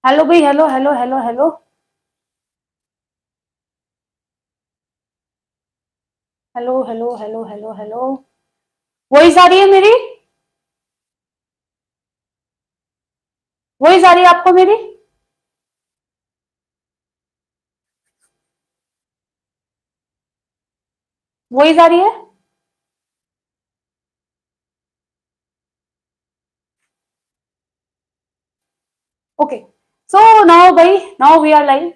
Hello भाई, hello hello hello hello. Hello hello hello hello hello. Voice आ रही है मेरी? वॉइस आ रही है आपको मेरी? वॉइस आ रही है? ओके। सो नाउ भाई, now we are live.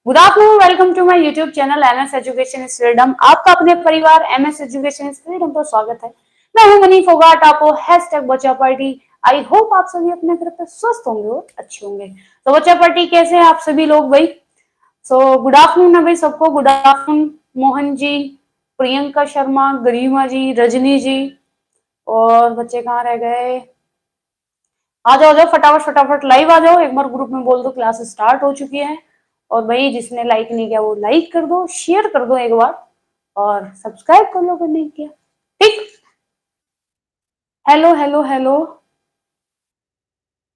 Good afternoon, welcome to my YouTube channel MS education is freedom. आपका अपने परिवार एमएस एजुकेशन इज फ्रीडम पर स्वागत है। मैं हूं मनी फोगाट, आपको हैशटैग बच्चा पार्टी। आई होप आप सभी अपने घर पे स्वस्थ होंगे और अच्छे होंगे। तो बच्चा पार्टी कैसे हैं आप सभी लोग भाई? सो गुड आफ्टरनून है भाई सबको। गुड आफ्टरनून मोहन जी, प्रियंका शर्मा, गरिमा जी, रजनी जी। और बच्चे कहाँ रह गए? आ जाओ, जाओ फटाफट फटाफट लाइव आ जाओ। एक बार ग्रुप में बोल दो क्लास स्टार्ट हो चुकी है। और भाई जिसने लाइक नहीं किया वो लाइक कर दो, शेयर कर दो एक बार, और सब्सक्राइब कर लो अगर नहीं किया। ठीक। Hello hello hello.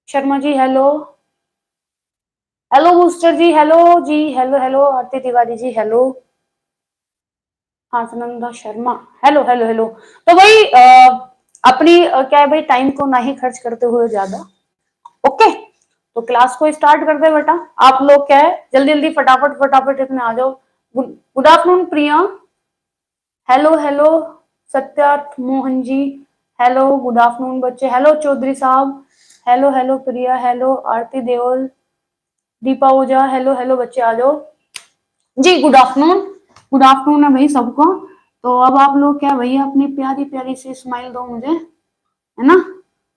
Sharma ji hello. Hello booster ji hello. जी hello hello. Aarti Tiwari ji hello. हाँ Sunanda Sharma hello hello hello. तो भाई अपनी क्या है भाई, टाइम को ना ही खर्च करते हुए ज्यादा। ओके। तो क्लास को स्टार्ट करते हैं बेटा। आप लोग क्या है, जल्दी जल्दी फटाफट फटाफट इसमें आ जाओ। Good afternoon Priya. Hello hello. Satyarth Mohan ji hello. Good afternoon बच्चे। हेलो चौधरी साहब। Hello hello Priya. Hello Aarti Deol, Deepa Ojha. Hello hello बच्चे आ जाओ जी। Good afternoon. गुड आफ्टरनून है भाई सबको। तो अब आप लोग क्या भैया अपनी प्यारी प्यारी सी स्माइल दो मुझे, है ना?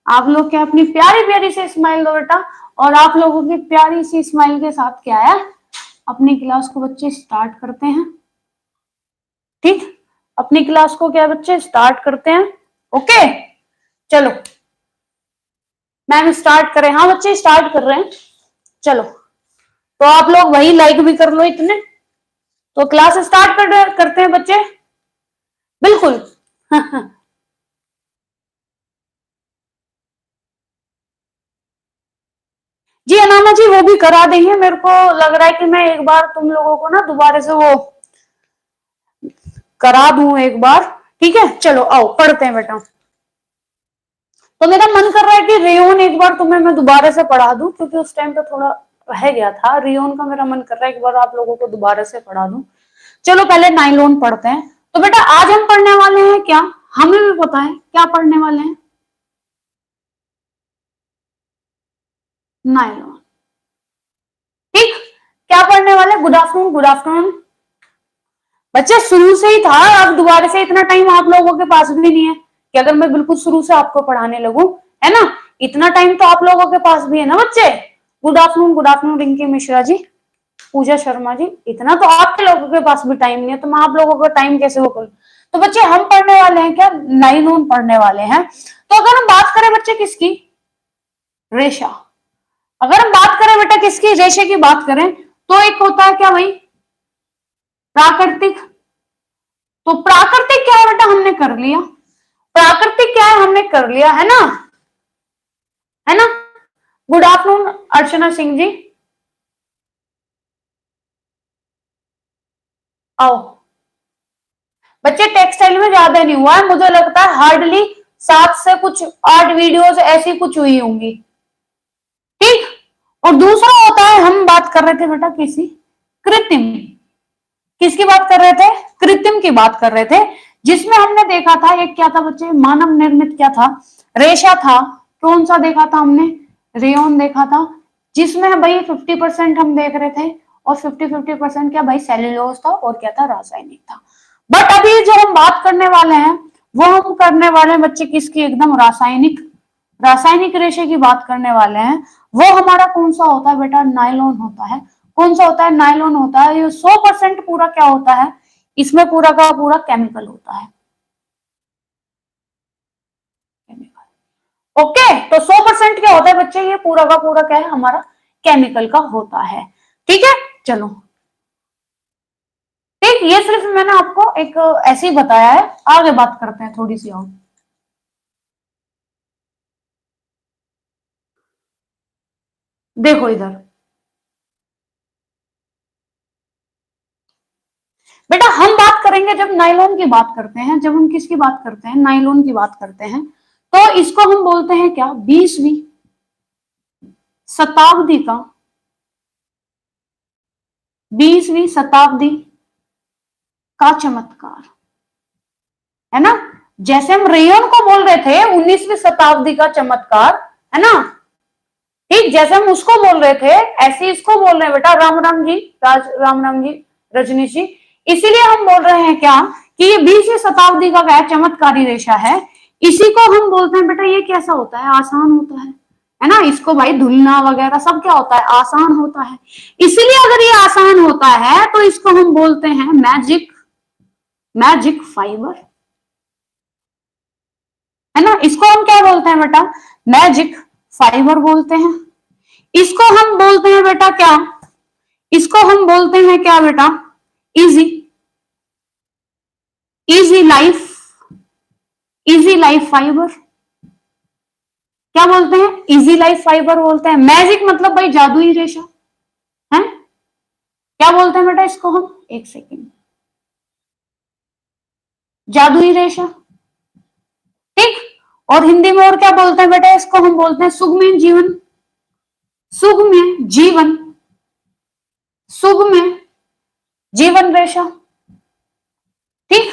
आप लोग क्या अपनी प्यारी प्यारी सी स्माइल दो बेटा। और आप लोगों की प्यारी सी स्माइल के साथ क्या है, अपनी क्लास को बच्चे स्टार्ट करते हैं। ठीक। अपनी क्लास को क्या बच्चे स्टार्ट करते हैं। ओके। चलो मैम स्टार्ट करें? हाँ बच्चे स्टार्ट कर रहे हैं। चलो तो आप लोग वही लाइक भी कर लो इतने। तो क्लास स्टार्ट करते हैं बच्चे। बिल्कुल। जी अनामा जी वो भी करा देंगे। मेरे को लग रहा है कि मैं एक बार तुम लोगों को ना दोबारा से वो करा दूं एक बार। ठीक है चलो आओ पढ़ते हैं बेटा। तो मेरा मन कर रहा है कि रेयोन एक बार तुम्हें मैं दोबारा से पढ़ा दूं, क्योंकि उस टाइम पे थोड़ा रह गया था रेयोन का। मेरा मन कर रहा है एक बार आप लोगों को दोबारा से पढ़ा दूं। चलो पहले नाइलॉन पढ़ते हैं। तो बेटा आज हम पढ़ने वाले हैं क्या? हमें भी पता है क्या पढ़ने वाले हैं। नाइलॉन। ठीक। क्या पढ़ने वाले? Good afternoon good afternoon. बच्चे शुरू से ही था, अब दोबारा से इतना टाइम आप लोगों के पास भी नहीं है कि अगर मैं बिल्कुल शुरू से आपको पढ़ाने लगूं, है ना? इतना टाइम तो आप लोगों के पास भी है ना बच्चे। गुड आफ्टरनून रिंकी मिश्रा जी, पूजा शर्मा जी। इतना तो आपके लोगों के पास भी टाइम नहीं है, तो मैं आप लोगों का टाइम कैसे वो करूं? तो बच्चे हम पढ़ने वाले हैं क्या? नाइनोन पढ़ने वाले हैं। तो अगर हम बात करें बच्चे किसकी? रेशा। अगर हम बात करें बेटा किसकी, रेशे की बात करें, तो एक होता है क्या भाई, प्राकृतिक। तो प्राकृतिक क्या है बेटा, हमने कर लिया। प्राकृतिक क्या है, हमने कर लिया, है ना? है ना? गुड आफ्टरनून अर्चना सिंह जी, आओ। बच्चे टेक्सटाइल में ज्यादा नहीं हुआ है, मुझे लगता है हार्डली 7 से कुछ 8 वीडियोस ऐसी कुछ हुई होंगी। ठीक। और दूसरा होता है, हम बात कर रहे थे बेटा किसी कृत्रिम। किसकी बात कर रहे थे? कृत्रिम की बात कर रहे थे। जिसमें हमने देखा था एक क्या था बच्चे, मानव निर्मित क्या था, रेशा था। कौन सा देखा था हमने? रेयन देखा था। जिसमें भाई 50% हम देख रहे थे, और 50-50% क्या भाई, सेल्यूलोज था, और क्या था, रासायनिक था। बट अभी जो हम बात करने वाले हैं, वो हम करने वाले हैं बच्चे किसकी, एकदम रासायनिक। रासायनिक रेशे की बात करने वाले हैं। वो हमारा कौन सा होता है बेटा? नाइलॉन होता है। कौन सा होता है? नाइलॉन होता है। ये 100% पूरा क्या होता है, इसमें पूरा का पूरा केमिकल होता है। ओके। तो 100% क्या होता है बच्चे, ये पूरा का पूरा क्या है हमारा, केमिकल का होता है। ठीक है चलो। ठीक, ये सिर्फ मैंने आपको एक ऐसे ही बताया है। आगे बात करते हैं थोड़ी सी और। देखो इधर, बेटा हम बात करेंगे जब नायलॉन की बात करते हैं, जब हम किसकी बात करते हैं, नायलॉन की बात करते हैं, तो इसको हम बोलते हैं क्या, 20वीं शताब्दी का, 20वीं शताब्दी का चमत्कार, है ना। जैसे हम रेयन को बोल रहे थे 19वीं शताब्दी का चमत्कार, है ना, ठीक, जैसे हम उसको बोल रहे थे ऐसे इसको बोल रहे हैं बेटा, राम राम जी, राम राम जी, रजनीश जी। इसीलिए हम बोल रहे हैं क्या कि ये 20वीं शताब्दी का क्या चमत्कारी रेशा है। इसी को हम बोलते हैं बेटा, ये कैसा होता है, आसान होता है ना। इसको भाई धुलना वगैरह सब क्या होता है, आसान होता है। इसलिए अगर ये आसान होता है तो इसको हम बोलते हैं मैजिक, मैजिक फाइबर, है ना। इसको हम क्या बोलते हैं बेटा, मैजिक फाइबर बोलते हैं। इसको हम बोलते हैं बेटा क्या, इसको हम बोलते हैं क्या बेटा, easy, easy life, easy life fibre, क्या बोलते हैं, इजी लाइफ फाइबर बोलते हैं। मैजिक मतलब भाई जादुई रेशा है, क्या बोलते हैं बेटा इसको हम, एक सेकेंड, जादुई रेशा, ठीक। और हिंदी में और क्या बोलते हैं बेटा, इसको हम बोलते हैं सुगम्य जीवन, सुगम्य जीवन, सुगम्य जीवन रेशा, ठीक।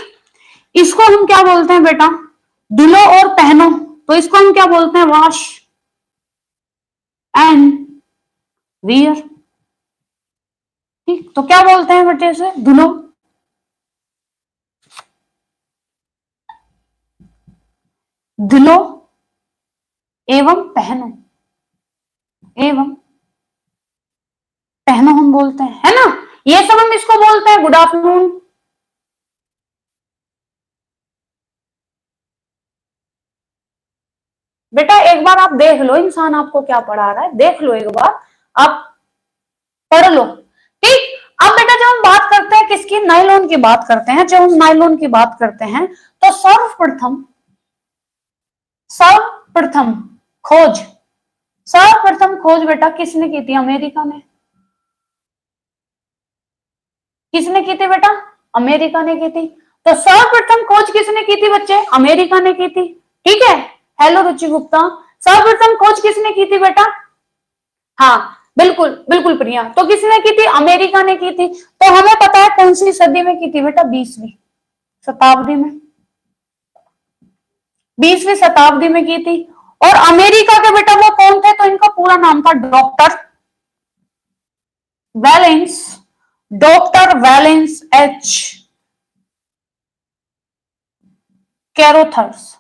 इसको हम क्या बोलते हैं बेटा, धुलो और पहनो, तो इसको हम क्या बोलते हैं, वॉश एंड वियर, ठीक। तो क्या बोलते हैं बेटे से, धुलो, धुलो एवं पहनो, एवं पहनो हम बोलते हैं, है ना। ये सब हम इसको बोलते हैं गुड आफ्टरनून। बेटा एक बार आप देख लो इंसान आपको क्या पढ़ा रहा है, देख लो एक बार, आप पढ़ लो, ठीक। अब बेटा जब हम बात करते हैं किसकी, नायलॉन की बात करते हैं, जब हम नायलॉन की बात करते हैं तो सर्वप्रथम, सर्वप्रथम खोज, सर्वप्रथम खोज बेटा किसने की थी, अमेरिका ने। किसने की थी बेटा, अमेरिका ने की थी। तो सर्वप्रथम खोज किसने की थी बच्चे, अमेरिका ने की थी, ठीक है। हेलो रुचि गुप्ता, सर्वप्रथम खोज किसने की थी बेटा, हाँ बिल्कुल बिल्कुल प्रिया, तो किसने की थी, अमेरिका ने की थी। तो हमें पता है कौन सी सदी में की थी बेटा, 20वीं शताब्दी में, 20वीं शताब्दी में की थी। और अमेरिका के बेटा वो कौन थे, तो इनका पूरा नाम था doctor Wallace, doctor Wallace H Carothers,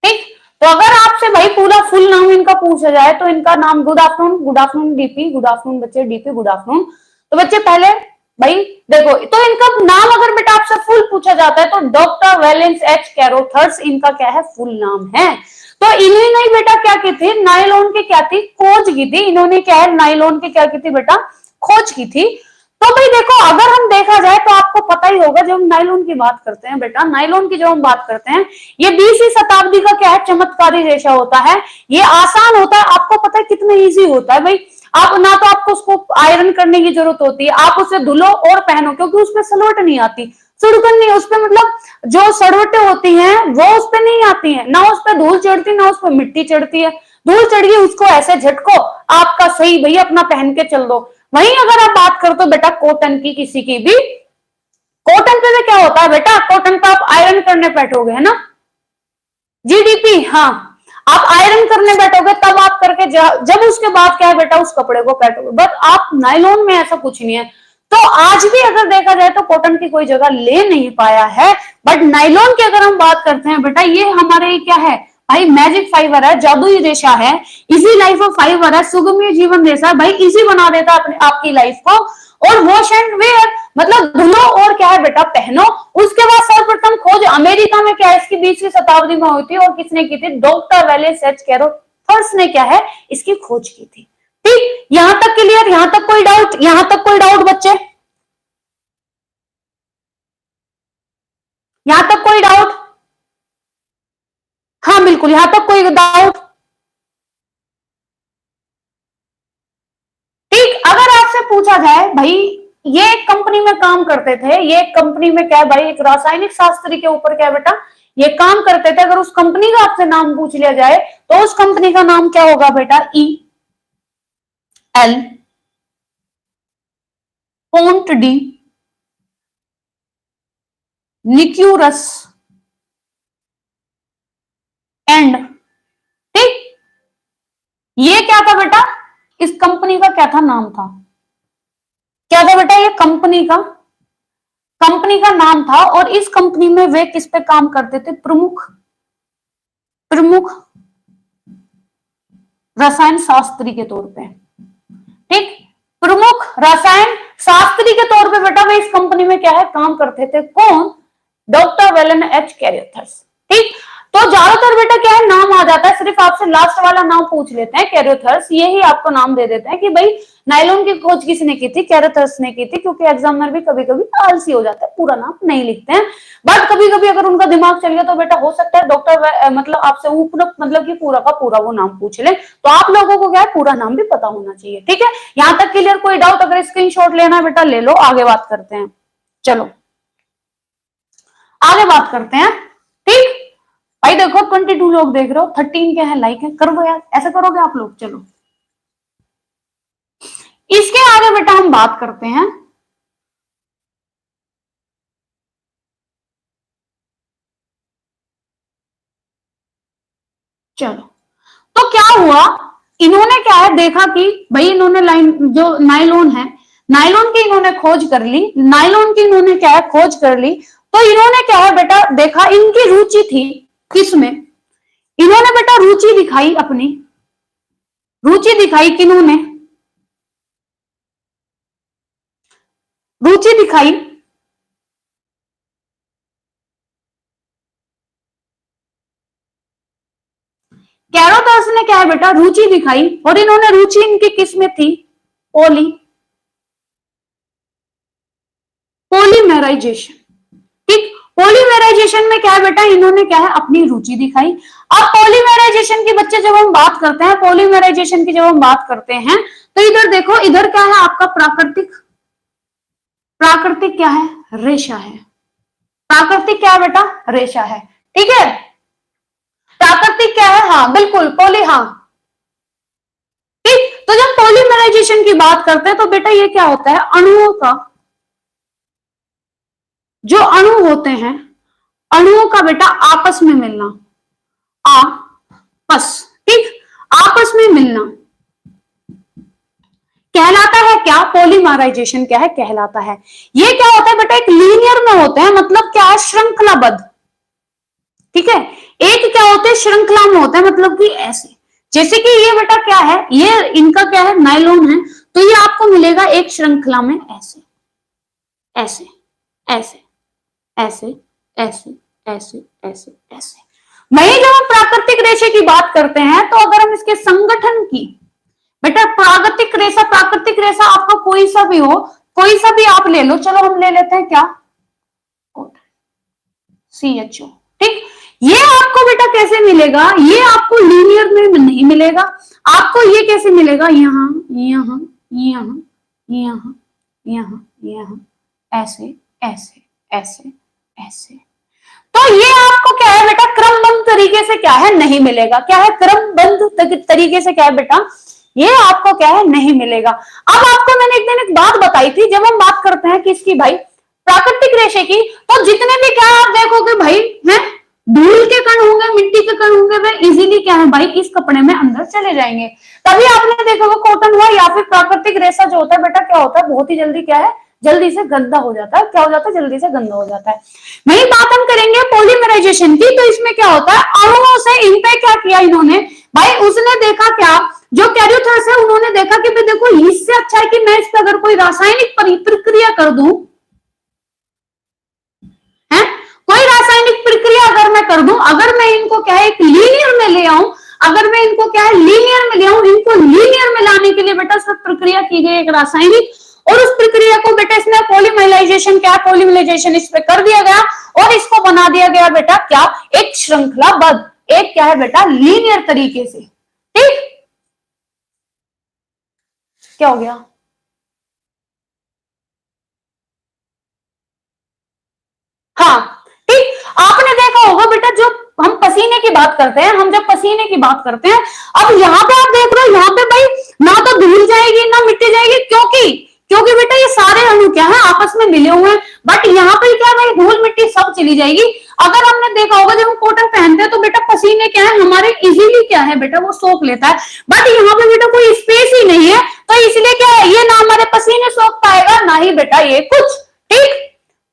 ठीक। तो अगर आपसे भाई पूरा फुल नाम इनका पूछा जाए तो इनका नाम, good afternoon, good afternoon DP, good afternoon बच्चे, डीपी गुड आफ्टरनून। तो बच्चे पहले भाई देखो, तो इनका नाम अगर बेटा आपसे फुल पूछा जाता है तो डॉक्टर वैलेंस एच कैरोथर्स इनका क्या है, फुल नाम है। तो इन्होंने बेटा क्या की थी, नायलॉन की क्या थी, खोज की थी। इन्होंने क्या है, नायलॉन की क्या की थी बेटा, खोज की थी। तो भाई देखो अगर हम देखा जाए तो आपको पता ही होगा, जब हम नायलॉन की बात करते हैं बेटा, नायलॉन की जब हम बात करते हैं, ये 20वीं शताब्दी का क्या है, चमत्कारी रेशा होता है। ये आसान होता है, आपको पता है कितना इजी होता है भाई। आप ना तो आपको उसको आयरन करने की जरूरत होती है, आप उसे धुलो और पहनो, क्योंकि उसमें सलवट नहीं आती, सुड़कन नहीं, उस पर मतलब जो सड़वटें होती हैं वो उस पर नहीं आती है, ना उस पर धूल चढ़ती, ना उस पर मिट्टी चढ़ती है। धूल चढ़ गई उसको ऐसे झटको, आपका सही भैया अपना पहन के चल दो। वहीं अगर आप बात करते हो बेटा कॉटन की, किसी की भी, कॉटन पे क्या होता है बेटा, कॉटन पे आप आयरन करने बैठोगे, है ना, जीडीपी, हाँ, आप आयरन करने बैठोगे तब आप करके जब उसके बाद क्या है बेटा, उस कपड़े को काटोगे। बट आप नायलॉन में ऐसा कुछ नहीं है। तो आज भी अगर देखा जाए तो कॉटन की कोई जगह ले नहीं पाया है। बट नायलॉन की अगर हम बात करते हैं बेटा, ये हमारे क्या है भाई, मैजिक फाइबर है, जादुई रेशा है, इजी लाइफ ऑफ फाइबर है, सुगम्य जीवन रेशा है भाई, इजी बना देता है आपकी लाइफ को। और वॉश एंड वेयर मतलब धुलो और क्या है बेटा, पहनो। उसके बाद सर्वप्रथम खोज अमेरिका में क्या है, इसकी 20वीं शताब्दी में हुई थी। और किसने की थी, डॉक्टर वैलेंस एच कैरोथर्स ने क्या है, इसकी खोज की थी, ठीक। यहां तक क्लियर, यहां तक कोई डाउट, यहां तक कोई डाउट बच्चे, यहां तक कोई डाउट, हाँ बिल्कुल, यहां तक कोई डाउट, ठीक। अगर आपसे पूछा जाए भाई ये एक कंपनी में काम करते थे, ये एक कंपनी में क्या है भाई, एक रासायनिक शास्त्री के ऊपर क्या है बेटा, ये काम करते थे। अगर उस कंपनी का आपसे नाम पूछ लिया जाए तो उस कंपनी का नाम क्या होगा बेटा, E L Pont de Nemours and, ठीक। ये क्या था बेटा, इस कंपनी का क्या था, नाम था, क्या था बेटा, ये कंपनी का नाम था। और इस कंपनी में वे किस पे काम करते थे, प्रमुख प्रमुख रसायन शास्त्री के तौर पे, ठीक। प्रमुख रसायन शास्त्री के तौर पे बेटा वे इस कंपनी में क्या है, काम करते थे। कौन, डॉक्टर वेलन एच कैरियोथर्स, ठीक। तो ज्यादातर बेटा क्या है, नाम आ जाता है, सिर्फ आपसे लास्ट वाला नाम पूछ लेते हैं, कैरियोथर्स, ये ही आपको नाम दे देते हैं कि भाई नायलॉन की खोज किसने की थी, कैरियोथर्स ने की थी। क्योंकि एग्जामिनर भी कभी कभी आलसी हो जाता है, पूरा नाम नहीं लिखते हैं। बट कभी कभी अगर उनका दिमाग चल गया तो बेटा हो सकता है डॉक्टर मतलब आपसे ऊपर मतलब कि पूरा का पूरा वो नाम पूछ ले। तो आप लोगों को क्या है, पूरा नाम भी पता होना चाहिए, ठीक है। यहां तक क्लियर, कोई डाउट, अगर स्क्रीनशॉट लेना है बेटा ले लो, आगे बात करते हैं। चलो आगे बात करते हैं, ठीक। भाई देखो 22 लोग देख रहे हो, 13 के हैं लाइक है, करो यार, ऐसा करोगे आप लोग। चलो इसके आगे बेटा हम बात करते हैं, चलो तो क्या हुआ, इन्होंने क्या है देखा कि भाई इन्होंने लाइन जो नायलॉन है, नायलॉन की इन्होंने खोज कर ली, नायलॉन की इन्होंने क्या है खोज कर ली। तो इन्होंने क्या है बेटा देखा, इनकी रुचि थी किसमें, इन्होंने बेटा रुचि दिखाई, अपनी रुचि दिखाई किन्होंने, रुचि दिखाई कैरोथर्स ने, क्या है बेटा रुचि दिखाई। और इन्होंने रुचि इनकी किस में थी, पोली पॉलीमेराइजेशन, ठीक। पॉलीमेराइजेशन में क्या है बेटा, इन्होंने क्या है अपनी रुचि दिखाई। अब पॉलीमेराइजेशन की बच्चे जब हम बात करते हैं, पॉलीमेराइजेशन की जब हम बात करते हैं तो इधर देखो, इधर क्या है आपका प्राकृतिक, प्राकृतिक क्या है, रेशा है। प्राकृतिक क्या है बेटा, रेशा है, ठीक है। प्राकृतिक क्या है, हाँ बिल्कुल पॉली, हाँ ठीक। तो जब पॉलीमराइजेशन की बात करते हैं तो बेटा ये क्या होता है, अणुओं का, जो अणु होते हैं, अणुओं का बेटा आपस में मिलना, आपस, ठीक, आपस में मिलना कहलाता है क्या, पॉलीमराइजेशन क्या है कहलाता है। ये क्या होता है बेटा, एक लीनियर में होते हैं, मतलब क्या है, श्रृंखलाबद्ध, ठीक है। एक क्या होते हैं, श्रृंखला में होता है, मतलब कि ऐसे, जैसे कि ये बेटा क्या है, ये इनका क्या है, नायलॉन है, तो ये आपको मिलेगा एक श्रृंखला में ऐसे ऐसे ऐसे ऐसे ऐसे ऐसे ऐसे ऐसे। वहीं जब हम प्राकृतिक रेशे की बात करते हैं तो अगर हम इसके संगठन की, बेटा प्राकृतिक रेशा आपका कोई सा भी हो, कोई सा भी आप ले लो, चलो हम ले लेते हैं क्या, CHO, ठीक। ये आपको बेटा कैसे मिलेगा, ये आपको लीनियर में नहीं मिलेगा, आपको ये कैसे मिलेगा, यहां यहां यहां यहां यहां यहां ऐसे ऐसे ऐसे ऐसे। तो ये आपको क्या है बेटा, क्रमबद्ध तरीके से क्या है नहीं मिलेगा, क्या है क्रमबद्ध तरीके से क्या है बेटा, ये आपको क्या है नहीं मिलेगा। अब आपको मैंने एक दिन एक बात बताई थी, जब हम बात करते हैं किसकी भाई, प्राकृतिक रेशे की, तो जितने भी क्या आप देखोगे भाई है, धूल के कण होंगे, मिट्टी के कण होंगे, वे इजीली क्या है भाई इस कपड़े में अंदर चले जाएंगे। तभी आपने देखा वो कॉटन हुआ या फिर प्राकृतिक रेशा जो होता है बेटा, क्या होता है बहुत ही जल्दी क्या है, जल्दी से गंदा हो जाता है, क्या हो जाता है, जल्दी से गंदा हो जाता है। वही बात हम करेंगे पॉलीमराइजेशन की, तो इसमें क्या होता है, अणुओं से इन पे क्या किया इन्होंने, भाई उसने देखा क्या, जो कैरियोथर्स है उन्होंने देखा कि भाई देखो इससे अच्छा है कि मैं इस पर अगर कोई रासायनिक प्रक्रिया कर दूं, है कोई रासायनिक प्रक्रिया अगर मैं कर दूं, अगर मैं इनको क्या है एक लीनियर में ले आऊं, अगर मैं इनको क्या है लीनियर में ले आऊं, इनको लीनियर में लाने के लिए बेटा सब प्रक्रिया की गई एक रासायनिक, और उस प्रक्रिया को बेटा इसमें पॉलीमराइजेशन क्या, पॉलीमराइजेशन इस पे कर दिया गया और इसको बना दिया गया बेटा क्या, एक श्रृंखलाबद्ध, एक क्या है बेटा लीनियर तरीके से, ठीक। क्या हो गया, हाँ, ठीक। आपने देखा होगा बेटा, जो हम पसीने की बात करते हैं, हम जब पसीने की बात करते हैं, अब यहाँ पे आप देख रहे हो, यहाँ पे भाई ना तो धूल जाएगी ना मिट्टी जाएगी, क्योंकि क्योंकि बेटा ये सारे अणु क्या है, आपस में मिले हुए हैं। बट यहाँ पे क्या है, धूल मिट्टी सब चली जाएगी। अगर हमने देखा होगा, जब हम कॉटन पहनते हैं तो बेटा पसीने क्या है हमारे, इजीली क्या है बेटा, वो सोख लेता है। बट यहाँ पे बेटा कोई स्पेस ही नहीं है, तो इसलिए क्या है, ये ना हमारे पसीने सोख पाएगा, ना ही बेटा ये कुछ। ठीक,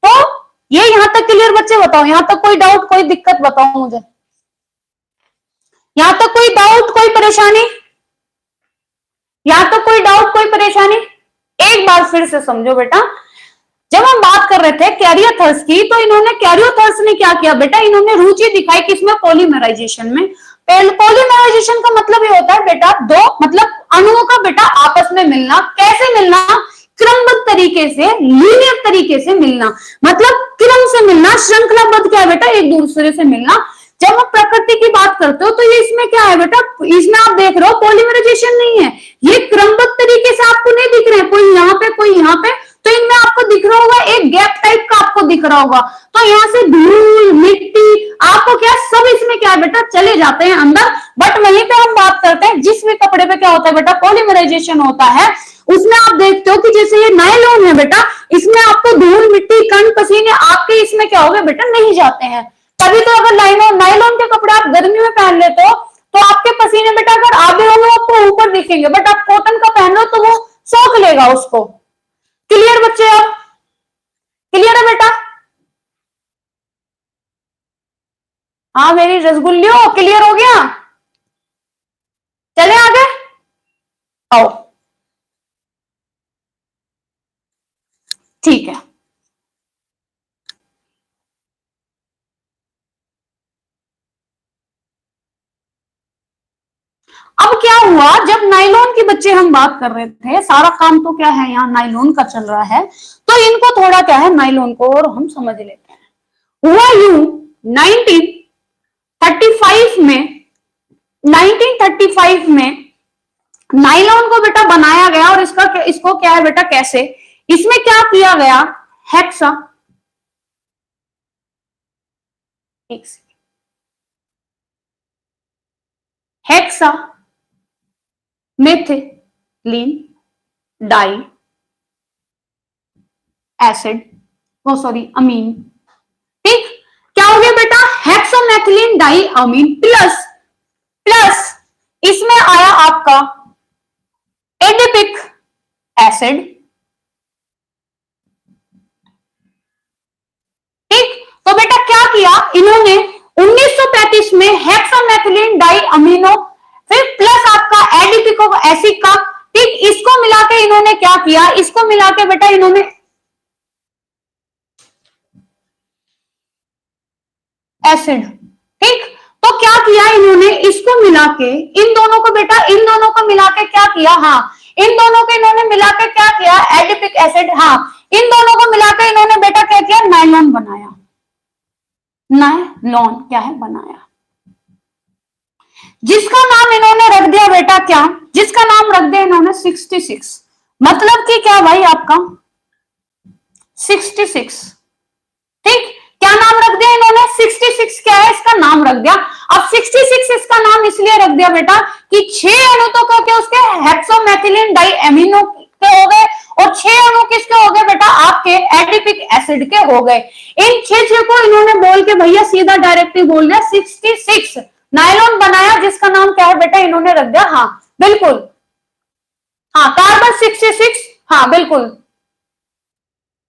तो ये यहां तक क्लियर बच्चे? बताओ यहां तक कोई डाउट, कोई दिक्कत बताओ मुझे, यहां तक कोई डाउट, कोई परेशानी? यहां तक कोई डाउट, कोई परेशानी? एक बार फिर से समझो बेटा, जब हम बात कर रहे थे कैरियोथर्स की, तो इन्होंने, कैरियोथर्स ने क्या किया बेटा, इन्होंने रुचि दिखाई किसमें, पॉलीमराइजेशन में। पॉलीमराइजेशन का मतलब ये होता है बेटा, दो मतलब अणुओं का बेटा आपस में मिलना। कैसे मिलना? क्रमबद्ध तरीके से, लीनियर तरीके से मिलना, मतलब क्रम से मिलना, श्रृंखलाबद्ध क्या है बेटा, एक दूसरे से मिलना। जब आप प्रकृति की बात करते हो तो ये इसमें क्या है बेटा, इसमें आप देख रहे हो पॉलीमराइजेशन नहीं है, ये क्रमबद्ध तरीके से आपको नहीं दिख रहे हैं, कोई यहाँ पे कोई यहाँ पे, तो इनमें आपको दिख रहा होगा एक गैप टाइप का, आपको दिख रहा होगा। तो यहाँ से धूल मिट्टी आपको क्या, सब इसमें क्या है बेटा, चले जाते हैं अंदर। बट वहीं पे हम बात करते हैं जिस भी कपड़े पे क्या होता है बेटा, पॉलीमराइजेशन होता है, उसमें आप देखते हो कि जैसे ये नायलॉन है बेटा, इसमें आपको धूल मिट्टी कण पसीने आपके इसमें क्या हो गए बेटा, नहीं जाते हैं। तभी तो अगर नायलॉन के कपड़े आप गर्मी में पहन लेते हो तो आपके पसीने बेटा अगर आधे होंगे आपको ऊपर दिखेंगे, बट आप कॉटन का पहन लो तो वो सोख लेगा उसको। क्लियर बच्चे? आप क्लियर है बेटा? हाँ मेरी रसगुल्लियों, क्लियर हो गया? चले आगे, आओ। ठीक है, अब क्या हुआ, जब नायलॉन की बच्चे हम बात कर रहे थे, सारा काम तो क्या है यहाँ नायलॉन का चल रहा है, तो इनको थोड़ा क्या है नायलॉन को और हम समझ लेते हैं। हुआ यूं 1935 में, 1935 में नायलॉन को बेटा बनाया गया, और इसको क्या है बेटा, कैसे, इसमें क्या किया गया, hexa, hexa methylene di acid, वो सॉरी अमीन। ठीक, क्या हो गया बेटा, हेक्सामेथिलीन डाई अमीन प्लस प्लस इसमें आया आपका एडिपिक एसिड। ठीक, तो बेटा क्या किया इन्होंने 1935 में हेक्सामेथिलीन डाई अमीनो, फिर प्लस आपका एडिपिक एसिड का, ठीक, इसको मिला के इन्होंने क्या किया, इसको मिला के बेटा इन्होंने एसिड। ठीक, तो क्या किया इन्होंने, इसको मिला के इन दोनों को बेटा, इन दोनों को मिला के क्या किया, हाँ इन दोनों को इन्होंने मिला के क्या किया, एडिपिक एसिड, हाँ इन दोनों को मिला के इन्होंने बेटा क्या किया, नायलॉन बनाया, नायलॉन क्या है बनाया, जिसका नाम इन्होंने रख दिया बेटा क्या, जिसका नाम रख दिया इन्होंने 66, मतलब कि क्या भाई आपका 66। ठीक, क्या नाम रख दिया इन्होंने, 66 क्या है इसका नाम रख दिया। अब 66 इसका नाम इसलिए रख दिया बेटा कि 6 अणु तो क्या उसके हेक्सोमेथिलीन डाई एमिनो के हो गए, और 6 अणु किसके हो गए बेटा, आपके एडिपिक एसिड के हो गए। इन 6 को इन्होंने बोल के भैया सीधा डायरेक्टली बोल दिया 66, नायलॉन बनाया, जिसका नाम क्या है बेटा इन्होंने रख दिया, हाँ बिल्कुल, हाँ कार्बन 66, हाँ बिल्कुल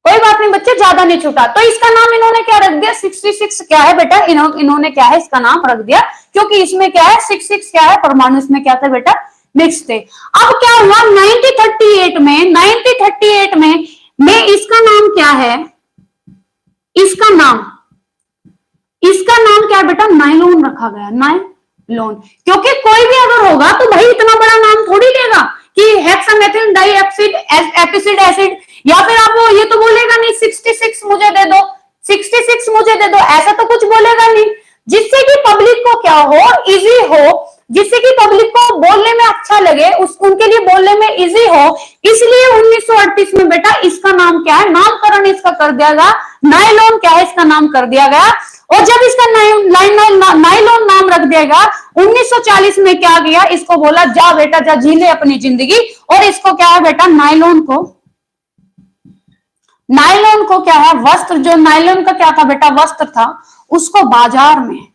कोई बात नहीं बच्चे, ज्यादा नहीं छूटा। तो इसका नाम इन्होंने क्या रख दिया, 66 क्या है बेटा, इन्होंने क्या है इसका नाम रख दिया, क्योंकि इसमें क्या है 66 क्या है परमाणु, इसमें क्या था बेटा, मिक्स थे। अब क्या हुआ 1938 में, 1938 में इसका नाम क्या है, इसका नाम क्या बेटा, नायलॉन रखा गया, नायलॉन, क्योंकि कोई भी अगर होगा तो भाई इतना बड़ा नाम थोड़ी लेगा कि हेक्सामेथिल डाई एपिसिड एसिड, या फिर आप वो ये तो बोलेगा नहीं 66 मुझे दे दो, 66 मुझे दे दो, ऐसा तो कुछ बोलेगा नहीं, जिससे कि पब्लिक को क्या हो, इजी हो, जिससे कि पब्लिक को बोलने में अच्छा लगे, उनके लिए बोलने में इजी हो, इसलिए 1938 में बेटा इसका नाम क्या है, नामकरण इसका कर दिया गया नायलॉन क्या है इसका नाम कर दिया गया। और जब इसका नायलॉन नाम रख दिया गया 1940 में, क्या किया, इसको बोला जा बेटा जा जी ले अपनी जिंदगी। और इसको क्या है बेटा, नायलॉन को क्या है, वस्त्र, जो नायलॉन का क्या था बेटा, वस्त्र था, उसको बाजार में,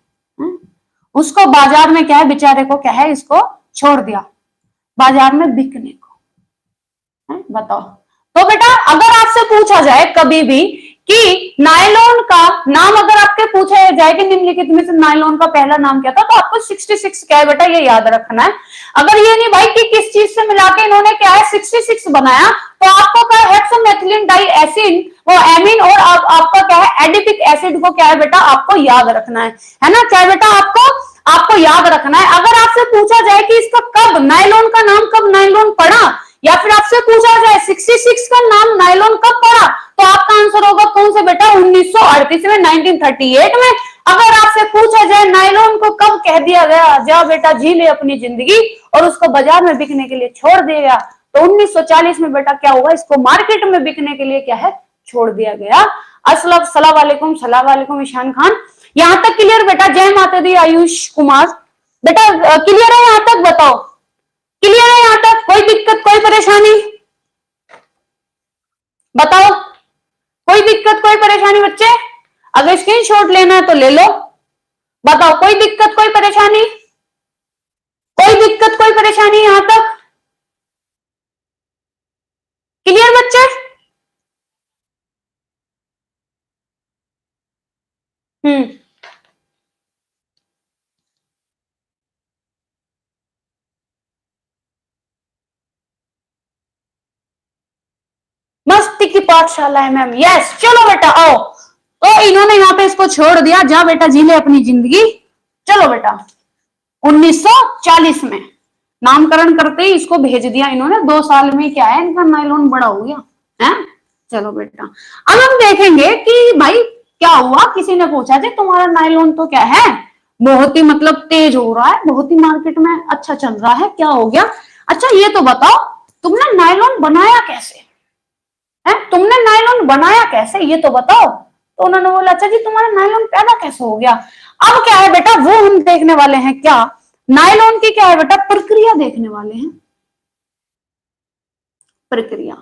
क्या है, बेचारे को क्या है, इसको छोड़ दिया बाजार में बिकने को। बताओ। तो बेटा अगर आपसे पूछा जाए कभी भी कि नायलॉन का नाम, अगर आपके पूछा जाए कि निम्नलिखित में से नायलॉन का पहला नाम क्या था, तो आपको 66 क्या है बेटा, ये याद रखना है। अगर ये नहीं भाई कि किस चीज से मिला के इन्होंने क्या है 66 बनाया, तो आपको क्या है हेक्सामेथिलीन डाई एसिड, वो एमीन, और आपका क्या है एडिपिक एसिड को क्या है बेटा आपको याद रखना है ना, क्या है बेटा आपको याद रखना है। अगर आपसे पूछा जाए कि इसका कब, नायलॉन का नाम कब नायलॉन पड़ा, या फिर आपसे पूछा जाए 66 का नाम नायलॉन कब पड़ा, तो आपका आंसर होगा कौन से बेटा, 1938 में, 1938 में। अगर आपसे पूछा जाए नायलॉन को कब कह दिया गया जा बेटा जी ले अपनी जिंदगी, और उसको बाजार में बिकने के लिए छोड़ दिया, तो 1940 में बेटा क्या हुआ, इसको मार्केट में बिकने के लिए क्या है छोड़ दिया गया। अस्सलाम वालेकुम, सलाम वालेकुम ईशान खान, यहां तक क्लियर बेटा? जय माता दी आयुष कुमार, बेटा क्लियर है यहां तक? बताओ क्लियर है यहां तक? कोई दिक्कत, कोई परेशानी बताओ? कोई दिक्कत, कोई परेशानी बच्चे? अगर स्क्रीनशॉट लेना है तो ले लो। बताओ कोई दिक्कत, कोई परेशानी? कोई दिक्कत, कोई परेशानी यहां तक? क्लियर बच्चे? मस्ती की पाठशाला है मैम, यस। चलो बेटा आओ। तो इन्होंने यहाँ पे इसको छोड़ दिया, जा बेटा जी ले अपनी जिंदगी। चलो बेटा 1940 में नामकरण करते ही इसको भेज दिया इन्होंने। 2 साल में क्या है इनका नायलॉन बड़ा हो गया है। चलो बेटा अब हम देखेंगे कि भाई क्या हुआ। किसी ने पूछा जी तुम्हारा नायलॉन तो क्या है बहुत ही मतलब तेज हो रहा है, बहुत ही मार्केट में अच्छा चल रहा है, क्या हो गया? अच्छा ये तो बताओ तुमने नायलॉन बनाया कैसे है, तुमने नायलॉन बनाया कैसे ये तो बताओ। तो उन्होंने बोला अच्छा जी तुम्हारा नायलॉन पैदा कैसे हो गया। अब क्या है बेटा वो हम देखने वाले हैं, क्या नायलॉन की क्या है बेटा प्रक्रिया देखने वाले हैं, प्रक्रिया।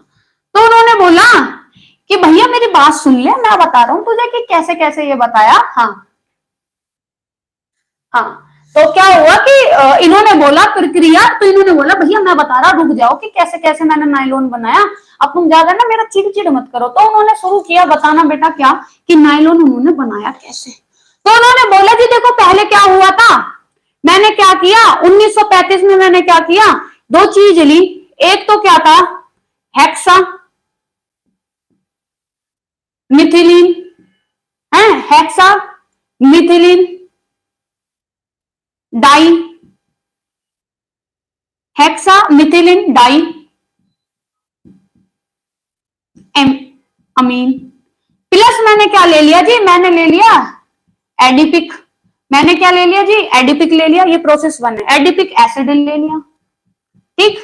तो उन्होंने बोला कि भैया मेरी बात सुन ले, मैं बता रहा हूं तुझे कि कैसे कैसे ये बताया। हाँ हाँ, तो क्या हुआ कि इन्होंने बोला प्रक्रिया, तो इन्होंने बोला भैया मैं बता रहा, रुक जाओ कि कैसे कैसे मैंने नायलॉन बनाया, अब तुम ज्यादा ना मेरा चिड़ मत करो। तो उन्होंने शुरू किया बताना बेटा क्या कि नायलॉन उन्होंने बनाया कैसे। तो उन्होंने बोला जी देखो पहले क्या हुआ था, मैंने क्या किया 1935 में मैंने क्या किया, 2 चीज ली। एक तो क्या था हेक्सा मिथिलीन है, hexa methylene di, hexa methylene die अमीन, प्लस मैंने क्या ले लिया जी, मैंने ले लिया एडिपिक, मैंने क्या ले लिया जी एडिपिक ले लिया, ये प्रोसेस 1 है, एडिपिक एसिड ले लिया। ठीक,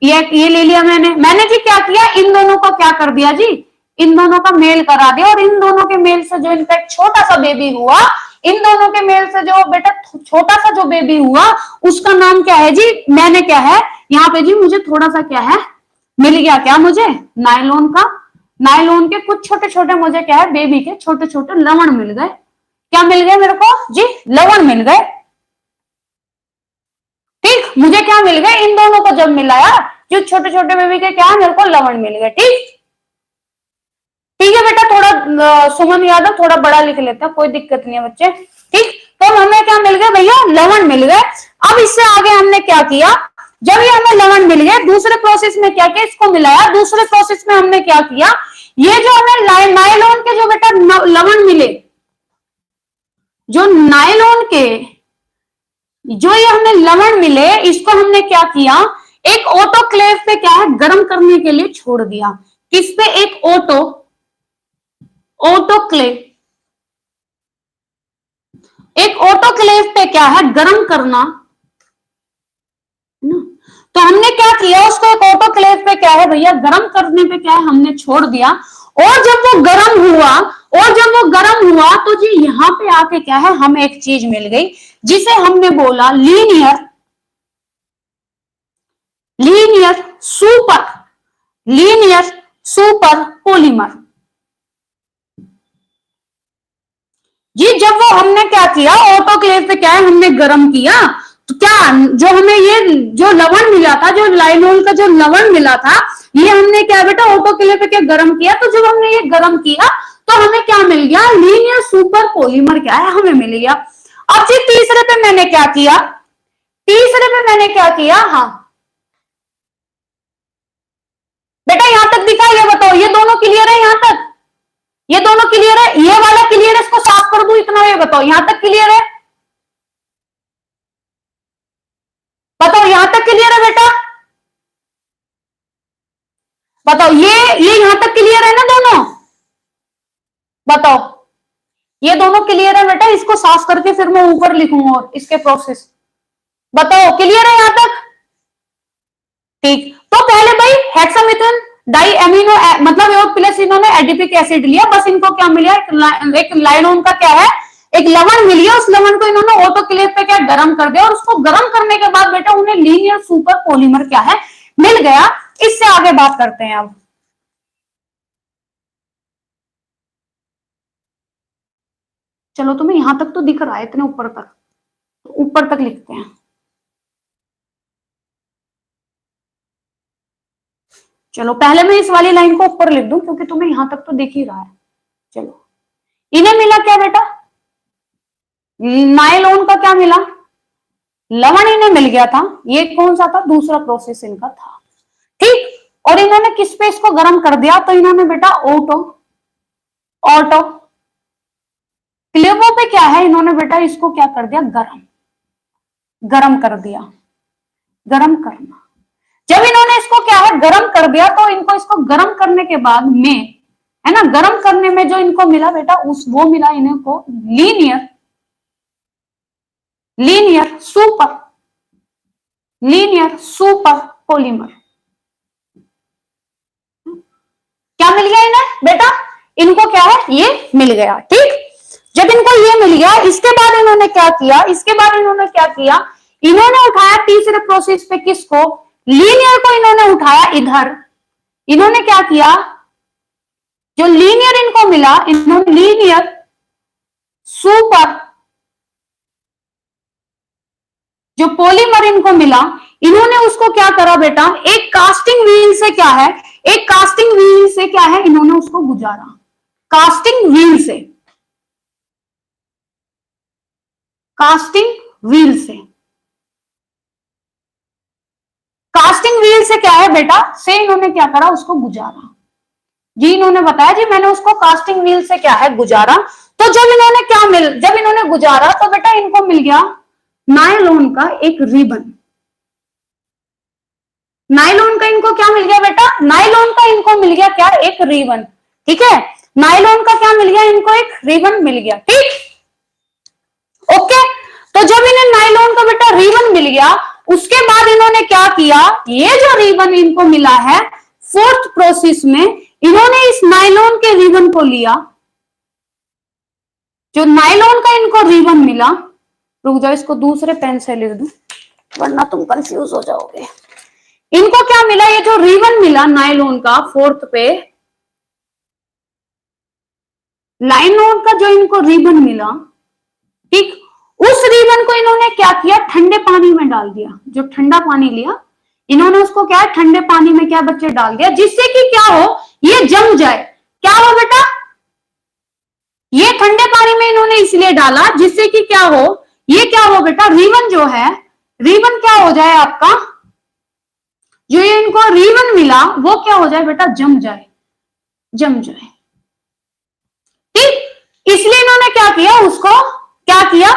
ये ले लिया मैंने जी क्या किया, इन दोनों का क्या कर दिया जी, इन दोनों का मेल करा दिया, और इन दोनों के मेल से जो इनका एक छोटा सा बेबी हुआ, इन दोनों के मेल से जो बेटा छोटा सा जो बेबी हुआ उसका नाम क्या है जी, मैंने क्या है यहाँ पे जी मुझे थोड़ा सा क्या है मिल गया, क्या मुझे नायलॉन का, नायलॉन के कुछ छोटे छोटे मुझे क्या है बेबी के छोटे छोटे लवण मिल गए। क्या मिल गए मेरे को जी, लवण मिल गए। ठीक, मुझे क्या मिल गए, इन दोनों को जब मिलाया जो छोटे छोटे बेबी के क्या मेरे को लवण मिल गए। ठीक ठीक है बेटा, थोड़ा सुमन यादव थोड़ा बड़ा लिख लेता, कोई दिक्कत नहीं है बच्चे। ठीक, तो हमें क्या मिल गया भैया, लवण मिल गए। अब इससे आगे हमने क्या किया, जब ये हमें लवण मिल गए दूसरे प्रोसेस में क्या किया, इसको मिलाया। दूसरे प्रोसेस में हमने क्या किया, ये जो हमें नायलॉन के जो बेटा लवण मिले, जो नायलॉन के जो ये हमें लवण मिले, इसको हमने क्या किया, एक ऑटोक्लेव पे क्या है गर्म करने के लिए छोड़ दिया। किस पे, एक ऑटोक्लेव, एक ऑटोक्लेव पे क्या है गर्म करना ना। तो हमने क्या किया, उसको एक ऑटोक्लेव पे क्या है भैया गर्म करने पे क्या है हमने छोड़ दिया। और जब वो गर्म हुआ और जब वो गर्म हुआ तो जी यहां पे आके क्या है, हमें एक चीज मिल गई जिसे हमने बोला linear linear super linear super polymer. जी जब वो हमने क्या किया, ऑटोक्लेव पे क्या है, हमने गर्म किया, तो क्या जो हमें ये जो लवण मिला था, जो लाइनोल का जो लवण मिला था, ये हमने क्या बेटा ऑटोक्लेव पे क्या गर्म किया। तो जब हमने ये गर्म किया तो हमें क्या मिल गया, लीनियर सुपर पॉलीमर क्या है, हमें मिल गया। अब जी तीसरे पे मैंने क्या किया, तीसरे पे मैंने क्या किया, हाँ बेटा यहां तक दिखा, ये बताओ ये दोनों क्लियर है, यहां तक ये दोनों क्लियर है, ये वाला क्लियर है, इसको साफ कर दूं इतना, ये बताओ यहां तक क्लियर है, बताओ यहां तक क्लियर है बेटा, बताओ ये यहां तक क्लियर है ना दोनों, बताओ ये दोनों क्लियर है बेटा, इसको साफ करके फिर मैं ऊपर लिखूंगा और इसके प्रोसेस, बताओ क्लियर है यहां तक, ठीक। तो पहले भाई हेक्सामिथाइल डाई एमिनो मतलब प्लस इन्होंने एडिपिक एसिड लिया, बस इनको क्या मिला, एक लाइनोन का क्या है, एक लवण मिली है, उस लवण को इन्होंने ऑटोक्लेव पे क्या गर्म कर दिया, और उसको गर्म करने के बाद बेटा उन्हें लीनियर सुपर पॉलीमर क्या है मिल गया। इससे आगे बात करते हैं अब, चलो तुम्हें यहां तक तो दिख रहा है, इतने ऊपर तक, तो ऊपर तक लिखते हैं। चलो पहले मैं इस वाली लाइन को ऊपर लिख दूं क्योंकि तुम्हें यहां तक तो दिख ही रहा है। चलो इन्हें मिला क्या बेटा, नायलॉन का क्या मिला, लवण इन्हें मिल गया था, ये कौन सा था, दूसरा प्रोसेस इनका था, ठीक। और इन्होंने किस पे इसको गर्म कर दिया, तो इन्होंने बेटा ऑटो क्लेवो पे क्या है, इन्होंने बेटा इसको क्या कर दिया, गरम कर दिया, गरम करना। जब इन्होंने इसको क्या है गरम कर दिया, तो इनको इसको गरम करने के बाद में है ना, गरम करने में जो इनको मिला बेटा उस वो मिला इनको लीनियर सुपर पॉलीमर। क्या मिल गया इन्हें बेटा, इनको क्या है ये मिल गया, ठीक। जब इनको ये मिल गया, इसके बाद इन्होंने क्या किया, इन्होंने उठाया तीसरे प्रोसेस पे किसको, लीनियर को इन्होंने उठाया इधर, इन्होंने क्या किया, जो लीनियर इनको मिला, इन्होंने लीनियर सुपर जो पॉलीमर इनको मिला, इन्होंने उसको क्या करा बेटा, एक कास्टिंग व्हील से क्या है, इन्होंने उसको गुजारा, कास्टिंग व्हील से क्या है बेटा, से इन्होंने क्या करा, उसको गुजारा। जी इन्होंने बताया जी मैंने उसको कास्टिंग व्हील से क्या है गुजारा। तो जब इन्होंने गुजारा तो बेटा इनको मिल गया नायलॉन का एक रिबन, नायलॉन का इनको क्या मिल गया बेटा, नायलॉन का इनको मिल गया क्या, एक रिबन, ठीक है, नायलॉन का क्या मिल गया इनको, एक रिबन मिल गया, ठीक। ओके, तो जब इन्हें नायलॉन का बेटा रिबन मिल गया, उसके बाद इन्होंने क्या किया, ये जो रिबन इनको मिला है फोर्थ प्रोसेस में, इन्होंने इस नायलॉन के रिबन को लिया, जो नायलॉन का इनको रिबन मिला, रुक जाओ इसको दूसरे पेन से लिख दूं वरना तुम कंफ्यूज हो जाओगे। इनको क्या मिला, ये जो रिबन मिला नायलॉन का फोर्थ पे, नायलॉन का जो इनको रिबन मिला, ठीक, उस रिबन को इन्होंने क्या किया, ठंडे पानी में डाल दिया, जो ठंडा पानी लिया इन्होंने उसको क्या है ठंडे पानी में क्या बच्चे डाल दिया, जिससे कि क्या हो, ये जम जाए। क्या हो बेटा, ये ठंडे पानी में इन्होंने इसलिए डाला जिससे कि क्या हो, ये क्या हो बेटा, रिबन जो है, रिबन क्या हो जाए आपका, जो ये इनको रिबन मिला वो क्या हो जाए बेटा, जम जाए, ठीक। इसलिए इन्होंने क्या किया, उसको क्या किया,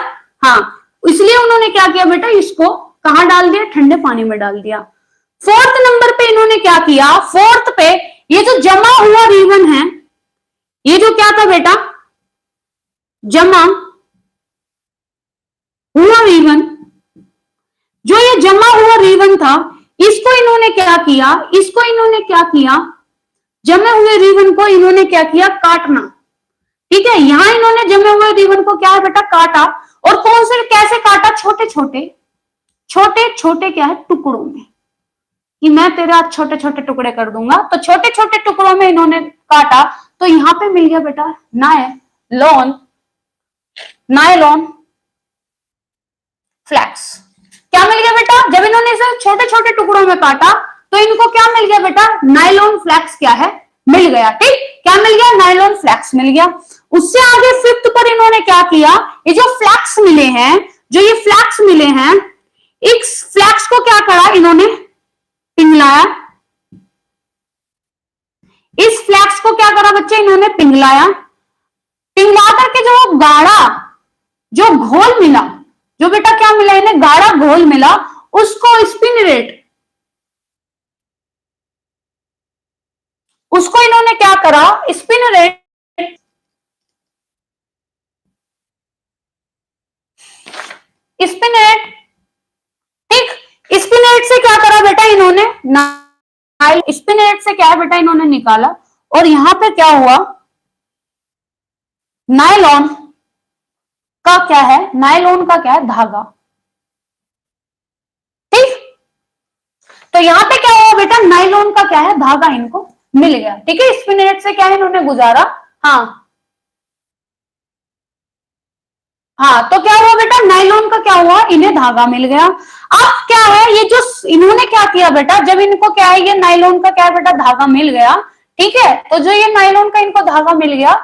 हाँ इसलिए उन्होंने क्या किया बेटा, इसको कहां डाल दिया, ठंडे पानी में डाल दिया। फोर्थ नंबर पे इन्होंने क्या किया, फोर्थ पे ये जो जमा हुआ रिबन है, ये जो क्या था बेटा, जमा हुआ रिबन, जो ये जमा हुआ रिबन था, इसको इन्होंने क्या किया, जमे हुए रिबन को इन्होंने क्या किया, काटना, ठीक है, यहां इन्होंने जमे हुए रिबन को क्या है बेटा काटा, और कौन से कैसे काटा, छोटे छोटे छोटे छोटे क्या है टुकड़ों में, कि मैं तेरे आज छोटे छोटे टुकड़े कर दूंगा, तो छोटे छोटे टुकड़ों में इन्होंने काटा। तो यहां पे मिल गया बेटा नायलॉन, नायलॉन फ्लैक्स। क्या मिल गया बेटा, जब इन्होंने इसे छोटे छोटे टुकड़ों में काटा तो इनको क्या मिल गया बेटा, नायलॉन फ्लैक्स क्या है मिल गया। ठीक, क्या मिल गया, नायलॉन फ्लैक्स मिल गया। उससे आगे फिफ्थ पर इन्होंने क्या किया, ये जो फ्लैक्स मिले हैं, जो ये फ्लैक्स मिले हैं, इस फ्लैक्स को क्या करा इन्होंने, पिघलाया। इस फ्लैक्स को क्या करा बच्चे, इन्होंने पिघलाया। पिघला करके जो गाढ़ा जो घोल मिला, जो बेटा क्या मिला इन्हें, गाढ़ा घोल मिला, उसको स्पिन रेट, उसको इन्होंने क्या करा, स्पिन रेट, स्पिन रेट। ठीक, स्पिन रेट से क्या करा बेटा इन्होंने, स्पिन रेट से क्या है बेटा इन्होंने निकाला, और यहां पे क्या हुआ, नायलॉन का क्या है, नायलॉन का क्या है धागा। ठीक, तो यहां पे क्या हुआ बेटा, नायलॉन का क्या है धागा इनको मिल गया। ठीक है, स्पिन रेट से क्या है इन्होंने गुजारा। हाँ हाँ, तो क्या हुआ बेटा, नायलॉन का क्या हुआ, इन्हें धागा मिल गया। अब क्या है, ये जो इन्होंने क्या किया बेटा, जब इनको क्या है, ये नायलॉन का क्या है बेटा धागा मिल गया। ठीक है, तो जो ये नायलॉन का इनको धागा मिल गया,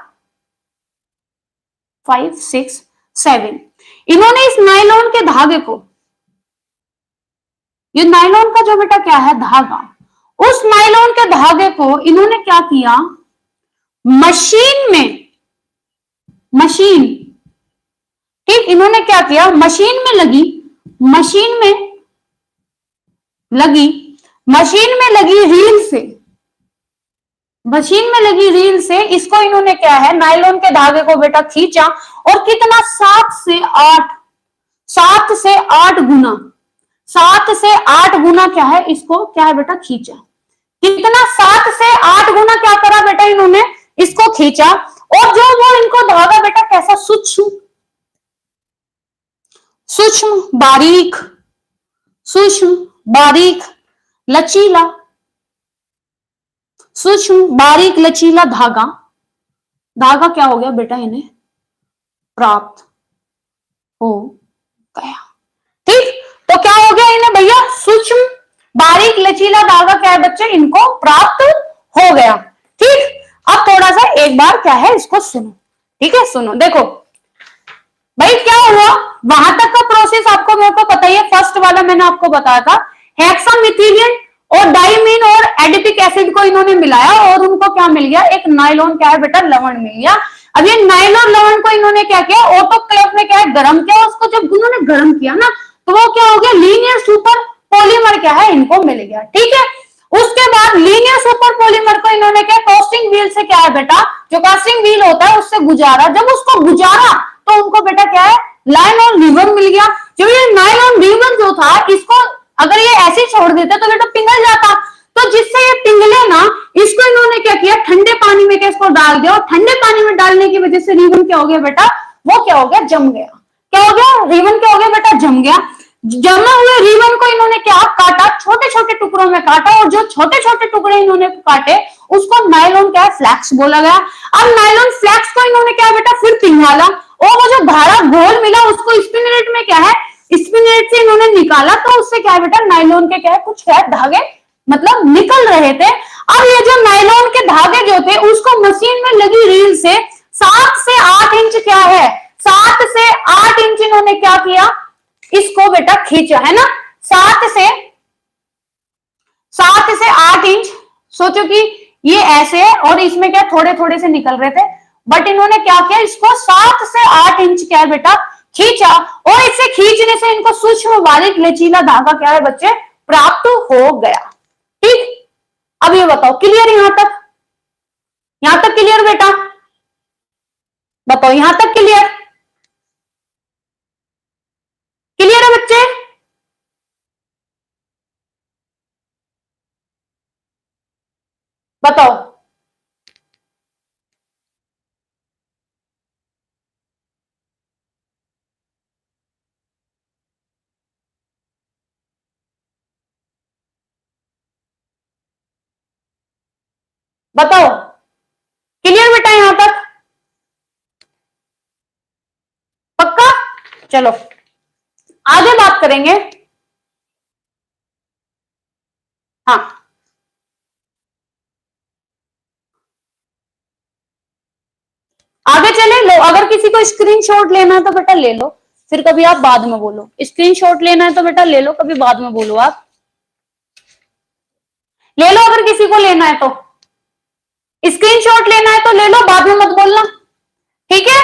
5 6 7, इन्होंने इस नायलॉन के धागे को, ये नायलॉन का जो बेटा क्या है धागा, उस नायलॉन के धागे को इन्होंने क्या किया, मशीन में, मशीन, ठीक, इन्होंने क्या किया, मशीन में लगी, मशीन में लगी, मशीन में लगी रील से, मशीन में लगी रील से इसको इन्होंने क्या है, नायलॉन के धागे को बेटा खींचा, और कितना, 7 से 8, 7 से 8 गुना, 7 से 8 गुना क्या है, इसको क्या है बेटा खींचा। कितना, 7 से 8 गुना क्या करा बेटा इन्होंने, इसको खींचा। और जो वो इनको धागा बेटा कैसा, सूक्ष्म, सूक्ष्म बारीक, सूक्ष्म बारीक लचीला, सूक्ष्म बारीक लचीला धागा, धागा क्या हो गया बेटा इन्हें प्राप्त हो गया। ठीक, तो क्या हो गया इन्हें भैया, सूक्ष्म बारीक लचीला धागा क्या है बच्चे, इनको प्राप्त हो गया। ठीक, अब थोड़ा सा एक बार क्या है इसको सुनो। ठीक है, सुनो, देखो भाई क्या हुआ, वहां तक का प्रोसेस आपको मेरे को पता ही है, फर्स्ट वाला मैंने आपको बताया था, हेक्सामिथिलिन और डाइमीन और एडिपिक एसिड को इन्होंने मिलाया, और उनको क्या मिल गया, एक नायलॉन क्या है बेटा लवण मिल गया। अब ये नायलॉन लवण को इन्होंने क्या किया, ऑटोक्लेव में क्या है गर्म किया, उसको जब उन्होंने गर्म किया ना, तो वो क्या हो गया, लीनियर सुपर पॉलीमर क्या है इनको मिल गया। ठीक है, उसके बाद लीनियर सुपर पॉलीमर को इन्होंने क्या, कास्टिंग व्हील से क्या है बेटा, जो कास्टिंग व्हील होता है उससे गुजारा, जब उसको गुजारा तो उनको बेटा क्या है, नायलॉन रिबन मिल गया। जो ये नायलॉन रिबन जो था, इसको अगर ये ऐसे छोड़ देते तो बेटा पिघल जाता, तो जिससे ये पिघले ना, इसको इन्होंने क्या किया, ठंडे पानी में क्या इसको डाल दिया, और ठंडे पानी में डालने की वजह से रिबन क्या हो गया बेटा, वो क्या हो गया, जम गया। क्या हो गया, रिबन क्या हो गया बेटा, जम गया। जमा हुए रिबन को इन्होंने क्या काटा, छोटे छोटे टुकड़ों में काटा, और जो छोटे छोटे टुकड़े इन्होंने काटे उसको नायलॉन क्या है, फ्लैक्स बोला गया। अब नायलॉन फ्लैक्स को इन्होंने क्या बेटा फिर पिघला, और वो जो गाढ़ा घोल मिला उसको स्पिनरेट में क्या है, स्पिनरेट से इन्होंने निकाला, तो उससे क्या है बेटा, नायलॉन के क्या है कुछ क्या धागे मतलब निकल रहे थे। अब ये जो नायलॉन के धागे जो थे उसको मशीन में लगी रील से 7 से 8 इंच क्या है, 7 से 8 इंच इन्होंने क्या किया, इसको बेटा खींचा है ना, 7 से 8 इंच। सोचो कि ये ऐसे है और इसमें क्या थोड़े थोड़े से निकल रहे थे, बट इन्होंने क्या किया, इसको 7 से 8 इंच क्या है बेटा खींचा, और इसे खींचने से इनको सूक्ष्म बारीक लचीला धागा क्या है बच्चे प्राप्त हो गया। ठीक, अब ये बताओ क्लियर यहां तक, यहां तक क्लियर बेटा, बताओ यहां तक क्लियर, क्लियर है बच्चे, बताओ। बताओ, क्लियर बेटा यहां तक? पक्का? चलो आगे बात करेंगे। हाँ, आगे चले। लो, अगर किसी को स्क्रीनशॉट लेना है तो बेटा ले लो, फिर कभी आप बाद में बोलो। स्क्रीनशॉट लेना है तो बेटा ले लो, कभी बाद में बोलो। आप ले लो, अगर किसी को लेना है तो। स्क्रीनशॉट लेना है तो ले लो, बाद में मत बोलना, ठीक है?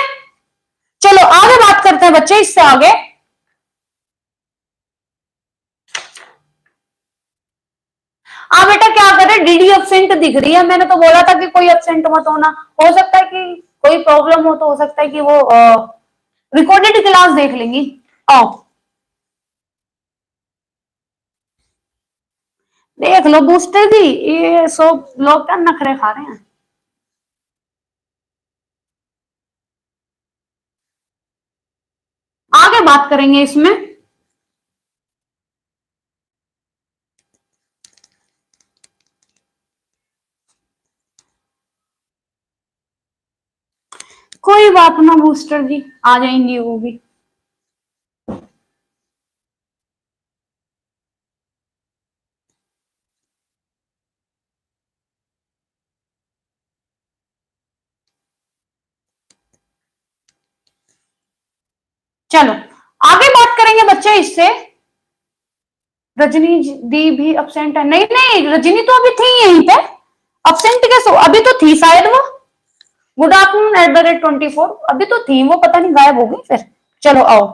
चलो आगे बात करते हैं बच्चे, इससे आगे। बेटा क्या करे, डीडी एब्सेंट दिख रही है। मैंने तो बोला था कि कोई एब्सेंट मत होना। हो सकता है कि कोई प्रॉब्लम हो, तो हो सकता है कि वो रिकॉर्डेड क्लास देख लेंगी। आओ देख लो बूस्टर दी, ये सब लोग क्या नखरे खा रहे हैं। आगे बात करेंगे इसमें। कोई बात ना बूस्टर जी, आ जाएंगी वो भी। चलो आगे बात करेंगे बच्चे इससे। रजनी दी भी अब्सेंट है? नहीं नहीं, रजनी तो अभी थी यहीं पे। अब्सेंट कैसे? अभी तो थी शायद वो। गुड आफ्टरनून @24, अभी तो थी वो, पता नहीं गायब हो गई फिर। चलो आओ,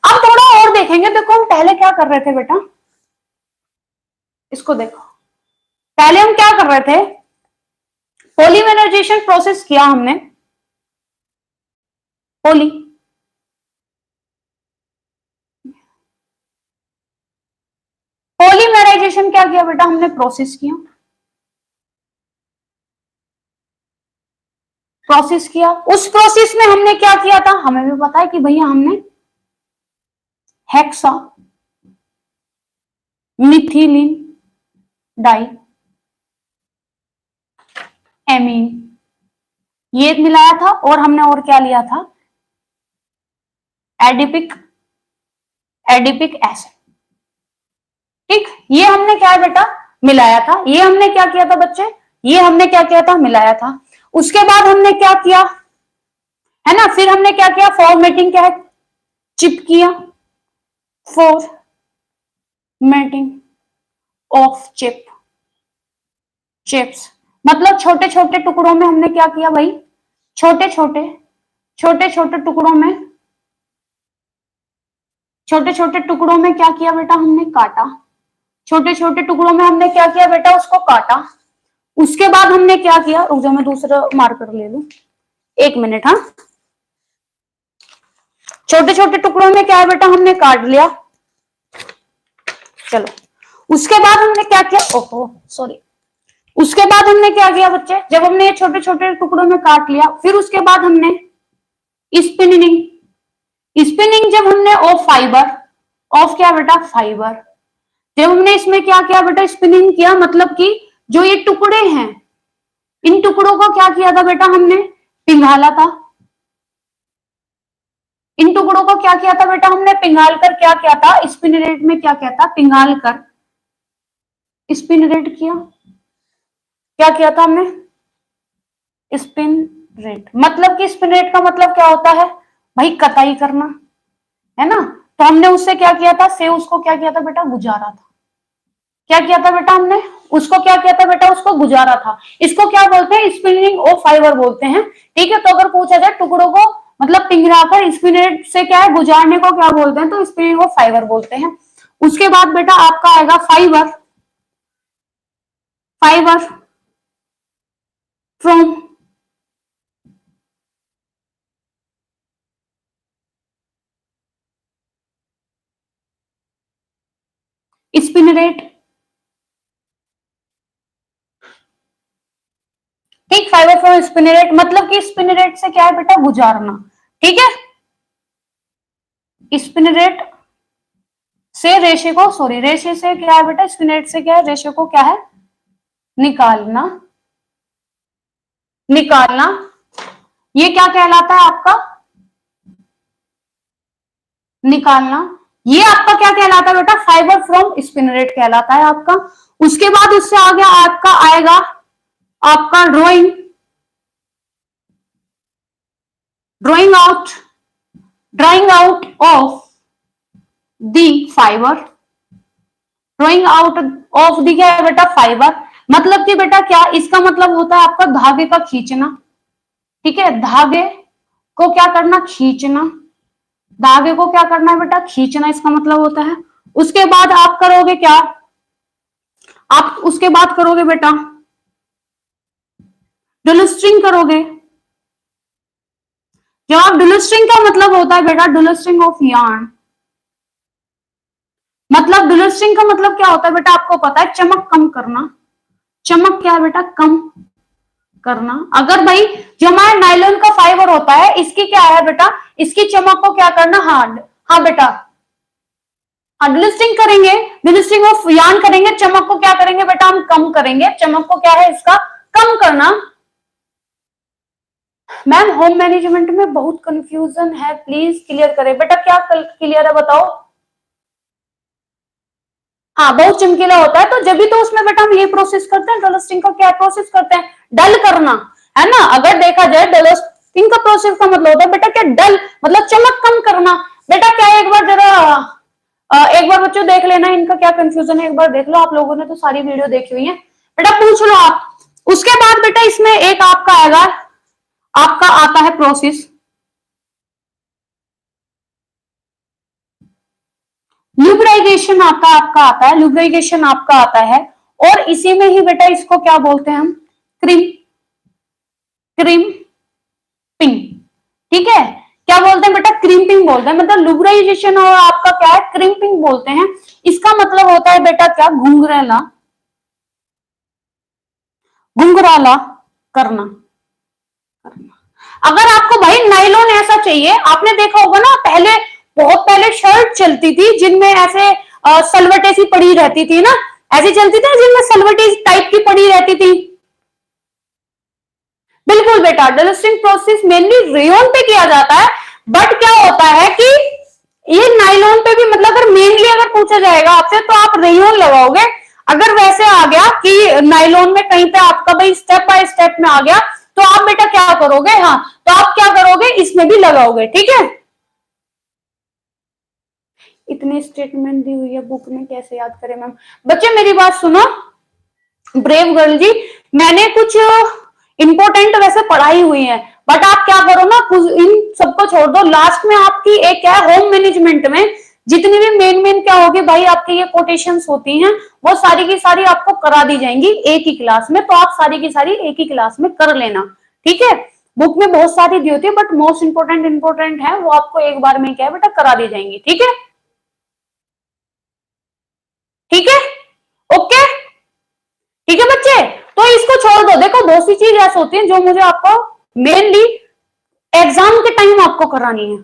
अब थोड़ा और देखेंगे। देखो हम पहले क्या कर रहे थे बेटा, इसको देखो। पहले हम क्या कर रहे थे, पॉलीमराइजेशन प्रोसेस किया हमने। पॉली पॉलीमराइजेशन क्या किया बेटा हमने, प्रोसेस किया। प्रोसेस किया, उस प्रोसेस में हमने क्या किया था, हमें भी पता है कि भैया हमने हेक्सा मिथिलीन डाई एमीन ये मिलाया था, और हमने और क्या लिया था, एडिपिक एडिपिक एसिड। ठीक, ये हमने क्या है बेटा मिलाया था। ये हमने क्या किया था बच्चे, ये हमने क्या किया था, मिलाया था। उसके बाद हमने क्या किया है ना, फिर हमने क्या किया, फॉर्मेटिंग क्या है, चिप किया। फॉर्मेटिंग ऑफ चिप्स, मतलब छोटे छोटे टुकड़ों में हमने क्या किया भाई, छोटे छोटे छोटे छोटे टुकड़ों में, छोटे छोटे टुकड़ों में क्या किया बेटा हमने, काटा। छोटे छोटे टुकड़ों में हमने क्या किया बेटा, उसको काटा। उसके बाद हमने क्या किया, रुक जाओ मैं दूसरा मार्कर ले लू, 1 मिनट। हाँ, छोटे छोटे टुकड़ों में क्या है बेटा, हमने काट लिया। चलो उसके बाद हमने क्या किया, ओहो सॉरी, उसके बाद हमने क्या किया बच्चे, जब हमने ये छोटे छोटे टुकड़ों में काट लिया, फिर उसके बाद हमने स्पिनिंग स्पिनिंग जब हमने ऑफ फाइबर, ऑफ क्या बेटा फाइबर, जब हमने इसमें क्या किया बेटा, स्पिनिंग किया, मतलब कि जो ये टुकड़े हैं, इन टुकड़ों को क्या किया था बेटा हमने, पिघाला था। इन टुकड़ों को क्या किया था बेटा हमने, पिघाल कर क्या किया था, स्पिनरेट में क्या किया था, पिघाल कर स्पिनरेट किया। क्या किया था हमने, स्पिन रेट, मतलब कि स्पिन रेट का मतलब क्या होता है भाई, कताई करना, है ना। तो हमने उससे क्या किया था, से उसको क्या किया था बेटा, गुजारा था। क्या किया था बेटा हमने, उसको क्या किया था बेटा, उसको गुजारा था। इसको क्या बोलते हैं, स्पिनिंग ऑफ फाइबर बोलते हैं। ठीक है, तो अगर पूछा जाए टुकड़ों को मतलब पिघलाकर स्पिनेट से क्या है गुजारने को क्या बोलते हैं, तो स्पिनिंग ऑफ फाइबर बोलते हैं। उसके बाद बेटा आपका आएगा फाइबर, फाइबर फ्रॉम स्पिनरेट। ठीक, फाइबर फ्रॉम स्पिनरेट, मतलब कि स्पिनरेट से क्या है बेटा, गुजारना। ठीक है, स्पिनरेट से रेशे को, सॉरी रेशे से क्या है बेटा, स्पिनरेट से क्या है, रेशे को क्या है, निकालना। निकालना, ये क्या कहलाता है आपका? निकालना। ये आपका क्या कहलाता है बेटा? फाइबर फ्रॉम स्पिनरेट कहलाता है आपका। उसके बाद उससे आगे आपका आएगा आपका drawing, drawing out of the fibre, drawing out of the क्या है बेटा? फाइबर। मतलब कि बेटा क्या इसका मतलब होता है आपका? धागे का खींचना। ठीक है, धागे को क्या करना? खींचना। धागे को क्या करना है बेटा? खींचना, इसका मतलब होता है। उसके बाद आप करोगे क्या? आप उसके बाद करोगे बेटा डुलस्ट्रिंग करोगे। जब आप डुलस्ट्रिंग का मतलब होता है बेटा डुलस्ट्रिंग ऑफ यार्न। मतलब डुलस्ट्रिंग का मतलब क्या होता है बेटा? आपको पता है, चमक कम करना। चमक क्या है बेटा? कम करना। अगर भाई जो हमारा नायलॉन का फाइबर होता है, इसकी क्या है बेटा? इसकी चमक को क्या करना? हाँ हाँ बेटा, डुलस्टिंग करेंगे, डुलस्टिंग ऑफ यार्न करेंगे, चमक को क्या करेंगे बेटा? हम कम करेंगे। चमक को क्या है इसका? कम करना। मैम होम मैनेजमेंट में बहुत कंफ्यूजन है, प्लीज क्लियर करें। बेटा क्या क्लियर है बताओ? हाँ बहुत चमकीला होता है, तो जब भी तो उसमें बेटा हम ये प्रोसेस करते हैं, डलस्टिंग का क्या प्रोसेस करते हैं? डल करना, है ना? अगर देखा जाए डलस्टिंग का प्रोसेस का मतलब होता है बेटा क्या? डल मतलब चमक कम करना। बेटा क्या है, एक बार जरा एक बार बच्चों देख लेना इनका क्या कंफ्यूजन है, एक बार देख लो। आप लोगों ने तो सारी वीडियो देखी हुई है, बेटा पूछ लो आप। उसके बाद बेटा इसमें एक आपका आएगा, आपका आता है प्रोसेस ल्यूब्रिकेशन। आपका आता है ल्यूब्रिकेशन, आपका आता है। और इसी में ही बेटा इसको क्या बोलते हैं हम? क्रीम, क्रीम्पिंग। ठीक है, क्या बोलते हैं बेटा? क्रीम्पिंग बोलते हैं। मतलब लुब्राइजेशन और आपका क्या है? क्रीम्पिंग बोलते हैं। इसका मतलब होता है बेटा क्या? घुंघराला, घुंघराला करना। अगर आपको भाई नाइलॉन ऐसा चाहिए, आपने देखा होगा ना पहले, बहुत पहले शर्ट चलती थी जिनमें ऐसे सलवटे सी पड़ी रहती थी ना, ऐसी चलती थी जिनमें सलवटे टाइप की पड़ी रहती थी। बिल्कुल बेटा, डलस्टिंग प्रोसेस मेनली रेयन पे किया जाता है। बट क्या होता है कि ये नाइलॉन पे भी, मतलब अगर मेनली अगर पूछा जाएगा आपसे तो आप रेयन लगाओगे। अगर वैसे आ गया कि नाइलॉन में कहीं पे आपका भाई स्टेप बाय स्टेप में आ गया, तो आप बेटा क्या करोगे? हाँ, तो आप क्या करोगे? इसमें भी लगाओगे। ठीक है, इतनी स्टेटमेंट दी हुई है बुक में, कैसे याद करें मैम? बच्चे मेरी बात सुनो, ब्रेव गर्ल जी, मैंने कुछ इंपॉर्टेंट वैसे पढ़ाई हुई है, बट आप क्या करो ना, इन सबको छोड़ दो। लास्ट में आपकी एक क्या है, होम मैनेजमेंट में जितनी भी मेन मेन क्या होगी भाई, आपकी ये कोटेशंस होती हैं, वो सारी की सारी आपको करा दी जाएंगी एक ही क्लास में। तो आप सारी की सारी एक ही क्लास में कर लेना। ठीक है, बुक में बहुत सारी दी होती है, बट मोस्ट इंपोर्टेंट इंपोर्टेंट है वो आपको एक बार में क्या है बेटा करा दी जाएंगी। ठीक है, ठीक है, ओके, ठीक है बच्चे। तो इसको छोड़ दो। देखो बहुत सी चीज ऐसी होती है जो मुझे आपको मेनली एग्जाम के टाइम आपको करानी है,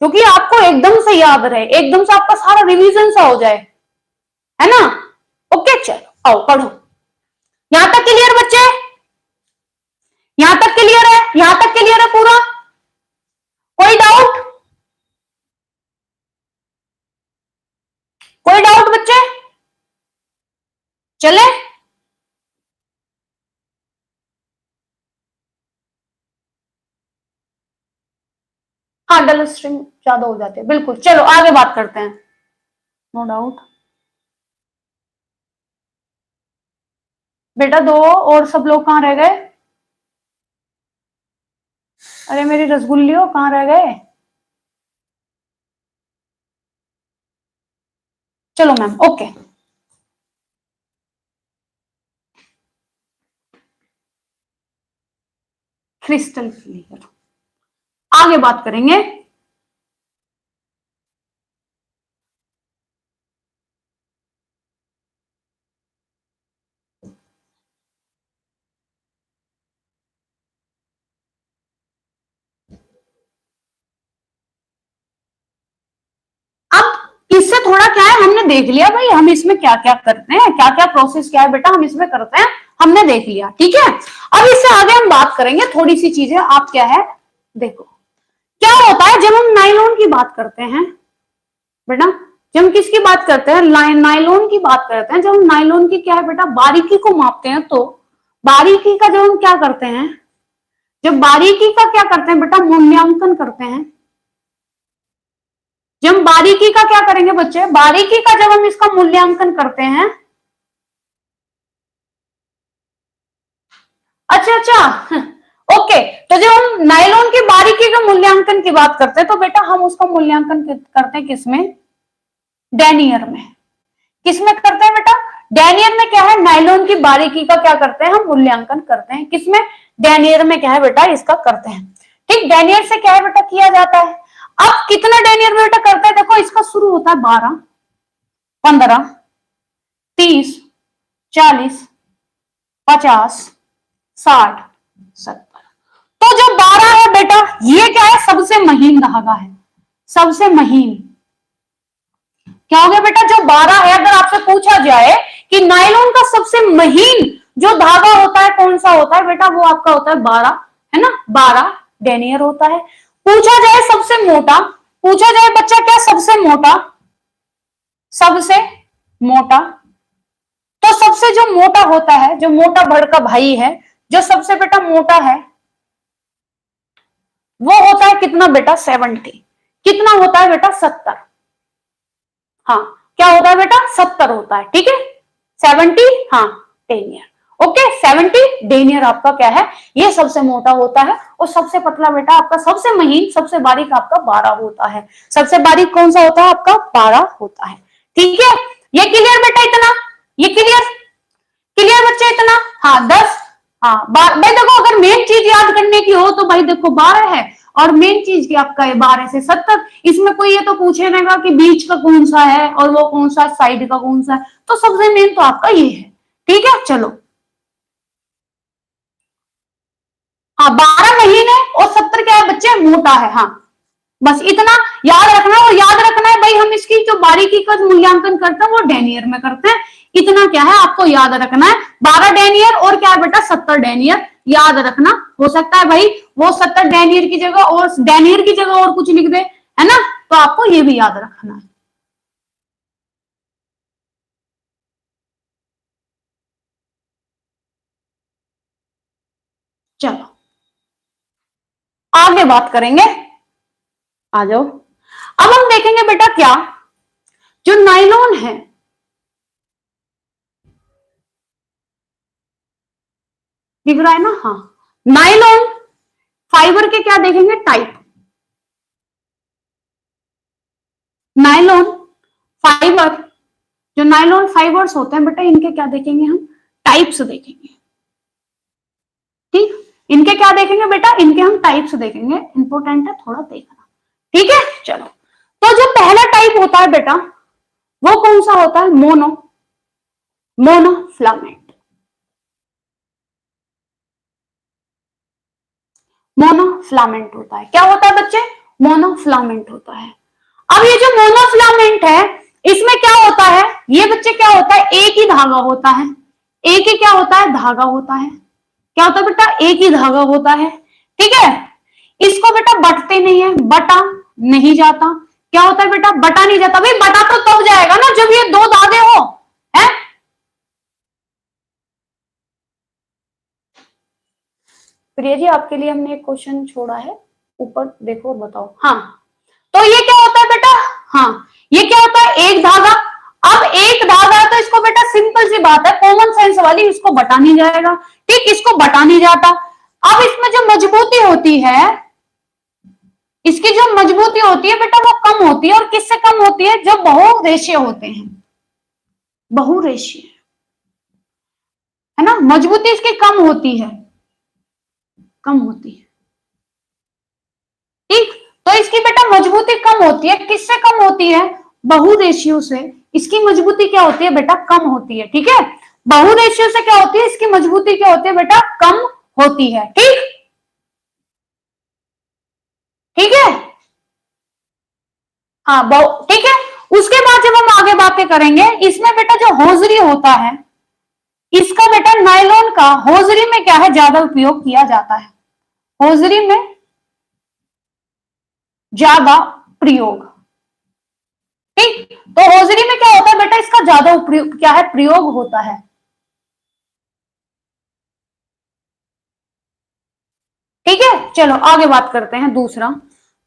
क्योंकि आपको एकदम से याद रहे, एकदम से आपका सारा रिवीजन सा हो जाए, है ना? ओके चलो आओ पढ़ो। यहां तक क्लियर बच्चे? यहां तक क्लियर है? यहां तक क्लियर है पूरा? कोई डाउट? कोई डाउट बच्चे? चले? हाँ डल स्ट्रिंग ज्यादा हो जाते हैं, बिल्कुल। चलो आगे बात करते हैं। नो डाउट बेटा। दो और सब लोग कहाँ रह गए? अरे मेरी रसगुल्लियों कहाँ रह गए? चलो मैम, ओके। क्रिस्टल क्लियर, आगे बात करेंगे। अब इससे थोड़ा क्या है, हमने देख लिया भाई हम इसमें क्या क्या करते हैं, क्या क्या प्रोसेस क्या है बेटा हम इसमें करते हैं। हमने देख लिया, ठीक है। अब इससे आगे हम बात करेंगे थोड़ी सी चीजें, आप क्या है देखो। क्या होता है जब हम नायलॉन की बात करते हैं बेटा, जब हम किसकी बात करते हैं, नायलॉन की बात करते हैं, जब हम नायलॉन की क्या है बेटा बारीकी को मापते हैं, तो बारीकी का जब हम क्या करते हैं, जब बारीकी का क्या करते हैं बेटा मूल्यांकन करते हैं, जब हम बारीकी का क्या करेंगे बच्चे, बारीकी का जब हम इसका मूल्यांकन करते हैं, अच्छा अच्छा ओके, तो जब हम नायलॉन की बारीकी का मूल्यांकन की बात करते हैं तो बेटा हम उसका मूल्यांकन करते हैं किसमें, डेनियर में। किसमें करते हैं बेटा, डेनियर में क्या है, नायलॉन की बारीकी का क्या करते हैं हम मूल्यांकन करते हैं, किसमें, डेनियर में क्या है बेटा इसका करते हैं। ठीक, डेनियर से क्या है बेटा किया जाता है। अब कितना डेनियर में बेटा करते हैं, देखो इसका शुरू होता है 12, 15, 30, 40, 50, 60, 70। तो जो 12 है बेटा ये क्या है, सबसे महीन धागा है, सबसे महीन। क्या हो गया बेटा, जो 12 है, अगर आपसे पूछा जाए कि नायलॉन का सबसे महीन जो धागा होता है कौन सा होता है बेटा, वो आपका होता है 12, है ना, 12 डेनियर होता है। पूछा जाए सबसे मोटा, पूछा जाए बच्चा क्या सबसे मोटा, सबसे मोटा, तो सबसे जो मोटा होता है, जो मोटा बड़ का भाई है, जो सबसे बेटा मोटा है वो होता है कितना बेटा 70। कितना होता है बेटा 70। हाँ क्या होता है बेटा 70 होता है, ठीक है 70, हाँ डेनियर, ओके 70 डेनियर आपका क्या है, ये सबसे मोटा होता है। और सबसे पतला बेटा आपका, सबसे महीन सबसे बारीक आपका 12 होता है। सबसे बारीक कौन सा होता है आपका 12 होता है, ठीक है। ये क्लियर बेटा इतना, ये क्लियर, क्लियर बच्चे इतना, हाँ 10, हाँ भाई देखो अगर मेन चीज याद करने की हो तो भाई देखो 12 है, और मेन चीज की आपका है 12 से 70। इसमें कोई ये तो पूछेगा कि बीच का कौन सा है और वो कौन सा साइड का कौन सा है, तो सबसे मेन तो आपका ये है, ठीक है। चलो हाँ 12 महीने और 70 क्या है बच्चे मोटा है, हाँ बस इतना याद रखना। और याद रखना है भाई हम इसकी जो बारीकी का मूल्यांकन करते हैं वो डेनियर में करते हैं, इतना क्या है आपको याद रखना है। 12 डेनियर और क्या है बेटा 70 डेनियर, याद रखना। हो सकता है भाई वो 70 डेनियर की जगह और डेनियर की जगह और कुछ लिख दे, है ना, तो आपको ये भी याद रखना है। चलो आगे बात करेंगे, आ जाओ। अब हम देखेंगे बेटा क्या, जो नाइलॉन है, दिख रहा है ना, हाँ नाइलॉन फाइबर के क्या देखेंगे टाइप, नाइलॉन फाइबर, जो नाइलॉन फाइबर्स होते हैं बेटा इनके क्या देखेंगे हम, टाइप्स देखेंगे, ठीक। इनके क्या देखेंगे बेटा, इनके हम टाइप्स देखेंगे, इंपॉर्टेंट है थोड़ा देखना, ठीक है। चलो तो जो पहला टाइप होता है बेटा वो कौन सा होता है, मोनो, मोनोफिलामेंट, मोनोफिलामेंट होता है। क्या होता है बच्चे, मोनोफिलामेंट होता है। अब ये जो मोनोफिलामेंट है इसमें क्या होता है, ये बच्चे क्या होता है, एक ही धागा होता है, एक ही क्या होता है धागा होता है। क्या होता है बेटा, एक ही धागा होता है, ठीक है। इसको बेटा बटते नहीं है, बटा नहीं जाता। क्या होता है बेटा, बटा नहीं जाता। भाई बटा तो तब जाएगा ना जब ये दो धागे हो, है। प्रिया जी आपके लिए हमने एक क्वेश्चन छोड़ा है, ऊपर देखो और बताओ। हाँ तो ये क्या होता है बेटा, हाँ ये क्या होता है एक धागा। अब एक धागा है तो इसको बेटा सिंपल सी बात है कॉमन सेंस वाली, इसको बटा नहीं जाएगा, ठीक, इसको बटा नहीं जाता। अब इसमें जो मजबूती होती है, इसकी जो मजबूती होती है बेटा वो कम होती है, और किससे कम होती है, जब बहुरेशीय होते हैं, बहुरेशीय, है ना, मजबूती इसकी कम होती है, कम होती है, ठीक। तो इसकी बेटा मजबूती कम होती है, किससे कम होती है, बहुरेशियो से। इसकी मजबूती क्या होती है बेटा, कम होती है, ठीक है। बहुरेशियो से क्या होती है, इसकी मजबूती क्या होती है बेटा, कम होती है, ठीक, ठीक है। हाँ ठीक है। उसके बाद जब हम आगे बातें करेंगे, इसमें बेटा जो हौजरी होता है, इसका बेटा नायलॉन का होजरी में क्या है, ज्यादा उपयोग किया जाता है, होजरी में ज्यादा प्रयोग। ठीक, तो होजरी में क्या होता है बेटा, इसका ज्यादा उपयोग क्या है, प्रयोग होता है। ठीक है, चलो आगे बात करते हैं। दूसरा,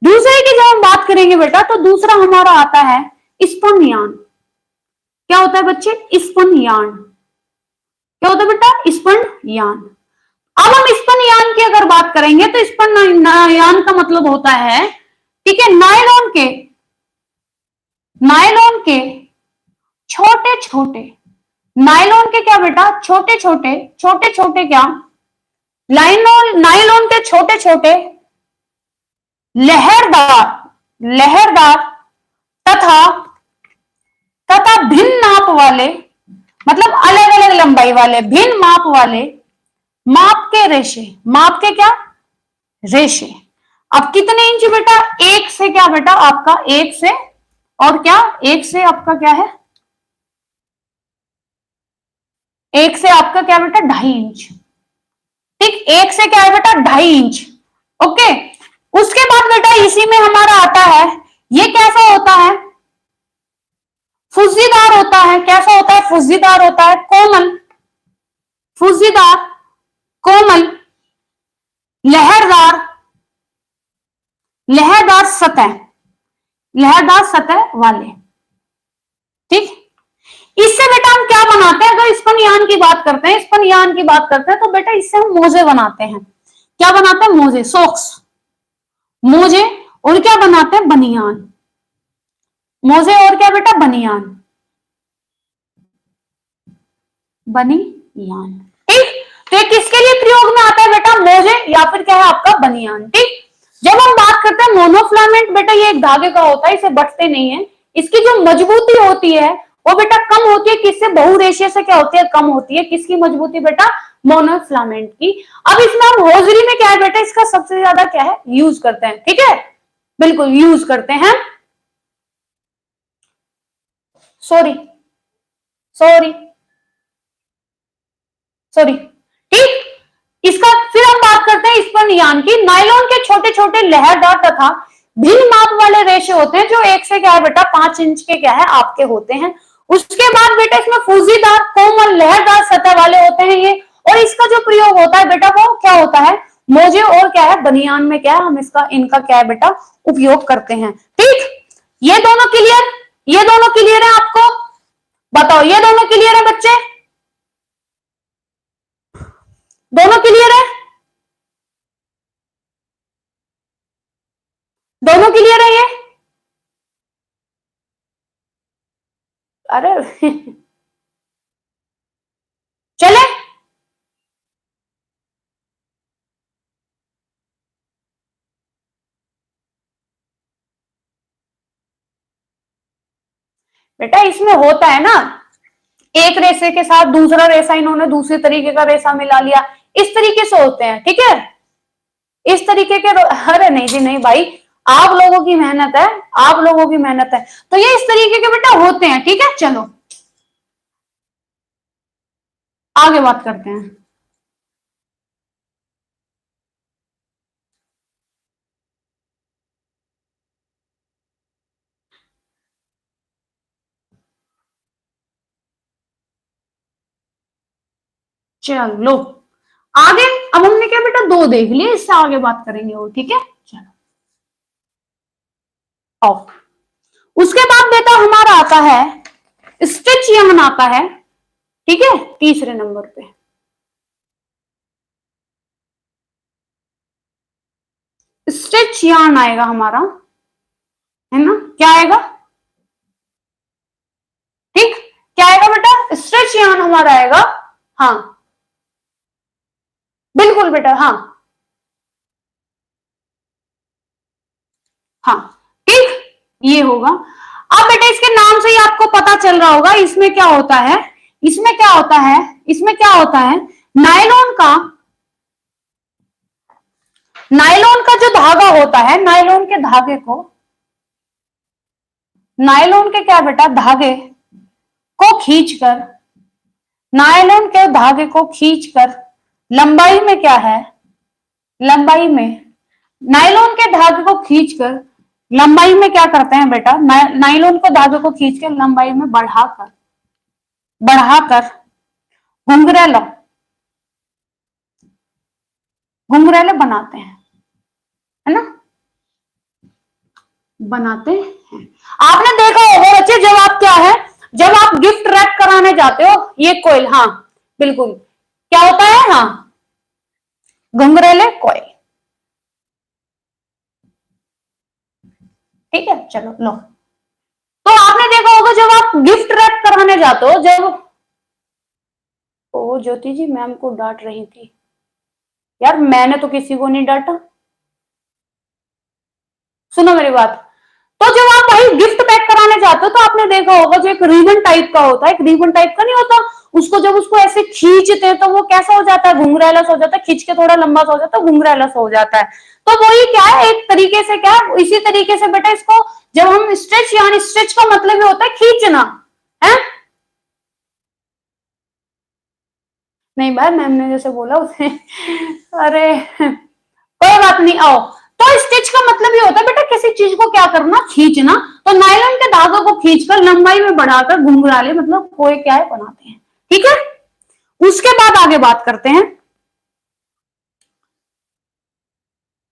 दूसरे की जब हम बात करेंगे बेटा, तो दूसरा हमारा आता है स्पन यान। क्या होता है बच्चे, स्पन यान। क्या होता है बेटा, स्पन यान। अब हम स्पन यान की अगर बात करेंगे तो स्पन यान का मतलब होता है, ठीक है, नायलॉन के छोटे छोटे, नायलॉन के क्या बेटा, छोटे छोटे, छोटे छोटे क्या, नायलॉन के छोटे छोटे लहरदार, लहरदार तथा तथा भिन्न नाप वाले, मतलब अलग अलग लंबाई वाले, भिन्न माप वाले, माप के रेशे, माप के क्या, रेशे। अब कितने इंच बेटा, एक से क्या बेटा आपका, एक से, और क्या, एक से आपका क्या है, एक से आपका क्या बेटा, 2.5 इंच। ठीक, एक से क्या है बेटा, 2.5 इंच। ओके, उसके बाद बेटा इसी में हमारा आता है, ये कैसा होता है, फुज्जीदार होता है। कैसा होता है, फुज्जीदार होता है, कोमल, फुज्जीदार, कोमल, लहरदार, लहरदार सतह, लहरदार सतह वाले। ठीक, इससे बेटा हम क्या बनाते हैं, अगर स्पन यान की बात करते हैं, स्पन यान की बात करते हैं, तो बेटा इससे हम मोजे बनाते हैं। क्या बनाते हैं, मोजे, सॉक्स, मोजे, और क्या बनाते हैं, बनियान, मोजे और क्या बेटा, बनियान, बनियान। ठीक, तो ये किसके लिए प्रयोग में आता है बेटा, मोजे या फिर क्या है आपका, बनियान। ठीक, जब हम बात करते हैं मोनोफिलामेंट, बेटा ये एक धागे का होता है, इसे बटते नहीं है, इसकी जो मजबूती होती है वो बेटा कम होती है, किससे, बहुरेशे से क्या होती है, कम होती है। किसकी मजबूती बेटा, मोनोफिलामेंट की। अब इसमें हम होजरी में क्या है बेटा, इसका सबसे ज्यादा क्या है, यूज करते हैं। ठीक है, बिल्कुल यूज करते हैं। Sorry, sorry, sorry. ठीक, इसका फिर हम बात करते हैं स्पन यान की। नायलॉन के छोटे छोटे लहरदार तथा भिन्न माप वाले रेशे होते हैं, जो एक से क्या है बेटा, 5 इंच के क्या है आपके होते हैं। उसके बाद बेटा इसमें फूजीदार, कोमल, लहरदार सतह वाले होते हैं ये, और इसका जो प्रयोग होता है बेटा वो क्या होता है, मोजे और क्या है, बनियान में क्या है, हम इसका, इनका क्या है बेटा, उपयोग करते हैं। ठीक, ये दोनों क्लियर, ये दोनों क्लियर है आपको, बताओ, ये दोनों क्लियर है बच्चे, दोनों क्लियर है, दोनों क्लियर है ये, अरे चले, बेटा इसमें होता है ना, एक रेसे के साथ दूसरा रेसा इन्होंने दूसरे तरीके का रेसा मिला लिया, इस तरीके से होते हैं। ठीक है, इस तरीके के, अरे नहीं जी नहीं भाई, आप लोगों की मेहनत है, आप लोगों की मेहनत है, तो ये इस तरीके के बेटा होते हैं। ठीक है, चलो आगे बात करते हैं। चलो आगे, अब हमने क्या बेटा, दो देख लिए, इससे आगे बात करेंगे और। ठीक है, चलो ऑफ। उसके बाद बेटा हमारा आता है स्टिच यमन आता है। ठीक है, तीसरे नंबर पे स्टिच यार्न आएगा हमारा, है ना, क्या आएगा, ठीक, क्या आएगा बेटा, स्ट्रेच यार्न हमारा आएगा। हाँ, बिल्कुल बेटा, हाँ, हाँ, ठीक, ये होगा। अब बेटा इसके नाम से ही आपको पता चल रहा होगा, इसमें क्या होता है, इसमें क्या होता है, इसमें क्या होता है, नायलॉन का, नायलॉन का जो धागा होता है, नायलॉन के धागे को, नायलॉन के क्या बेटा, धागे को खींचकर, नायलॉन के धागे को खींचकर लंबाई में क्या है, लंबाई में नायलॉन के धागे को खींचकर लंबाई में क्या करते हैं बेटा, नायलॉन को धागे को खींचकर लंबाई में बढ़ाकर बढ़ाकर घुंघराला घुंघराले बनाते हैं, है ना, बनाते हैं। आपने देखा होगा बच्चे, जब आप क्या है, जब आप गिफ्ट रैप कराने जाते हो, ये कोयल, हाँ बिल्कुल, क्या होता है, हाँ घुंघराले कोयल। ठीक है, चलो लो। तो आपने देखा होगा जब आप गिफ्ट रैप कराने जाते हो, जब ओ ज्योति जी मैम को डांट रही थी, यार मैंने तो किसी को नहीं डांटा, सुनो मेरी बात। तो जब आप भाई गिफ्ट पैक कराने जाते हो तो आपने देखा होगा जो एक रिबन टाइप का होता है, एक रिबन टाइप का नहीं होता, उसको जब उसको ऐसे खींचते हैं तो वो कैसा हो जाता है, घुंघराला सा हो जाता है, खींच के थोड़ा लंबा सा हो जाता है, घुंघराला सा हो जाता है। तो वही क्या है, एक तरीके से क्या है, इसी तरीके से बेटा इसको जब हम स्ट्रेच, यानी स्ट्रेच का मतलब ये होता है खींचना है। नहीं भाई मैम ने जैसे बोला उसे अरे कोई बात नहीं, आओ। तो स्टिच का मतलब ये होता है बेटा किसी चीज को क्या करना, खींचना। तो नायलॉन के धागों को खींचकर लंबाई में बढ़ाकर घुंघराले मतलब कोई क्या है बनाते हैं। ठीक है, उसके बाद आगे बात करते हैं,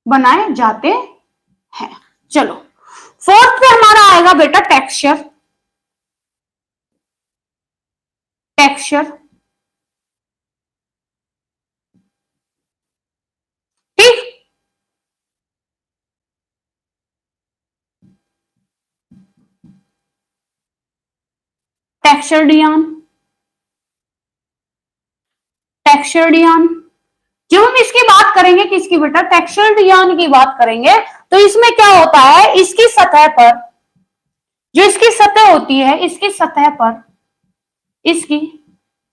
बनाए जाते हैं। चलो फोर्थ पे हमारा आएगा बेटा टेक्सचर। टेक्सचर ठीक, टेक्सचर डियान, टेक्सचर डियान। जब हम इसकी बात करेंगे, किसकी बेटा, टेक्सचर डियान की बात करेंगे, तो इसमें क्या होता है, इसकी सतह पर, जो इसकी सतह होती है, इसकी सतह पर, इसकी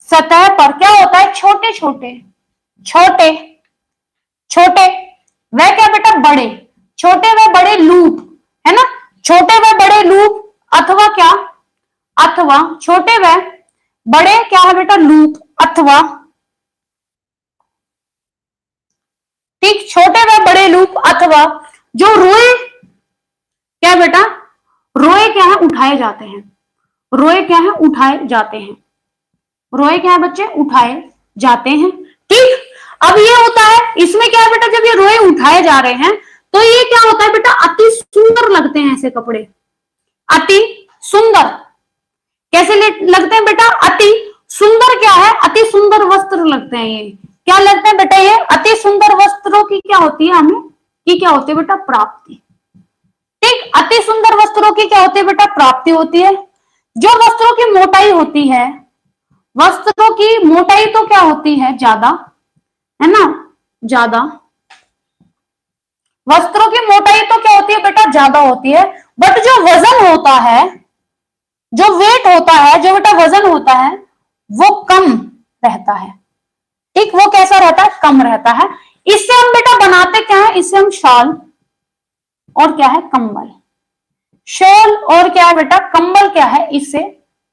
सतह पर क्या होता है, छोटे छोटे छोटे छोटे वह क्या बेटा, बड़े, छोटे व बड़े लूप, है ना, छोटे व बड़े लूप, अथवा क्या, अथवा छोटे व बड़े क्या है बेटा, लूप, अथवा ठीक, छोटे व बड़े लूप, अथवा जो रोए क्या बेटा, रोए क्या है, उठाए जाते हैं, रोए क्या है, उठाए जाते हैं, रोए क्या है बच्चे, उठाए जाते हैं। ठीक, अब ये होता है, इसमें क्या है बेटा, जब ये रोए उठाए जा रहे हैं तो ये क्या होता है बेटा, अति सुंदर लगते हैं ऐसे कपड़े, अति सुंदर, कैसे लगते हैं बेटा, अति सुंदर, क्या है, अति सुंदर वस्त्र लगते हैं ये, क्या लगते हैं बेटा, ये अति सुंदर वस्त्रों की क्या होती है, हमें की क्या होती है बेटा, प्राप्ति। ठीक, अति सुंदर वस्त्रों की क्या होती है बेटा, प्राप्ति होती है। जो वस्त्रों की मोटाई होती है, वस्त्रों की मोटाई तो क्या होती है, ज्यादा, है ना, ज्यादा, वस्त्रों की मोटाई तो क्या होती है बेटा, ज्यादा होती है, बट जो वजन होता है, जो वेट होता है, जो बेटा वजन होता है, वो कम रहता है। ठीक, वो कैसा रहता है, कम रहता है। इससे हम बेटा बनाते क्या है, इससे हम शॉल और क्या है, कंबल, शॉल और क्या है बेटा, कंबल, क्या है, इससे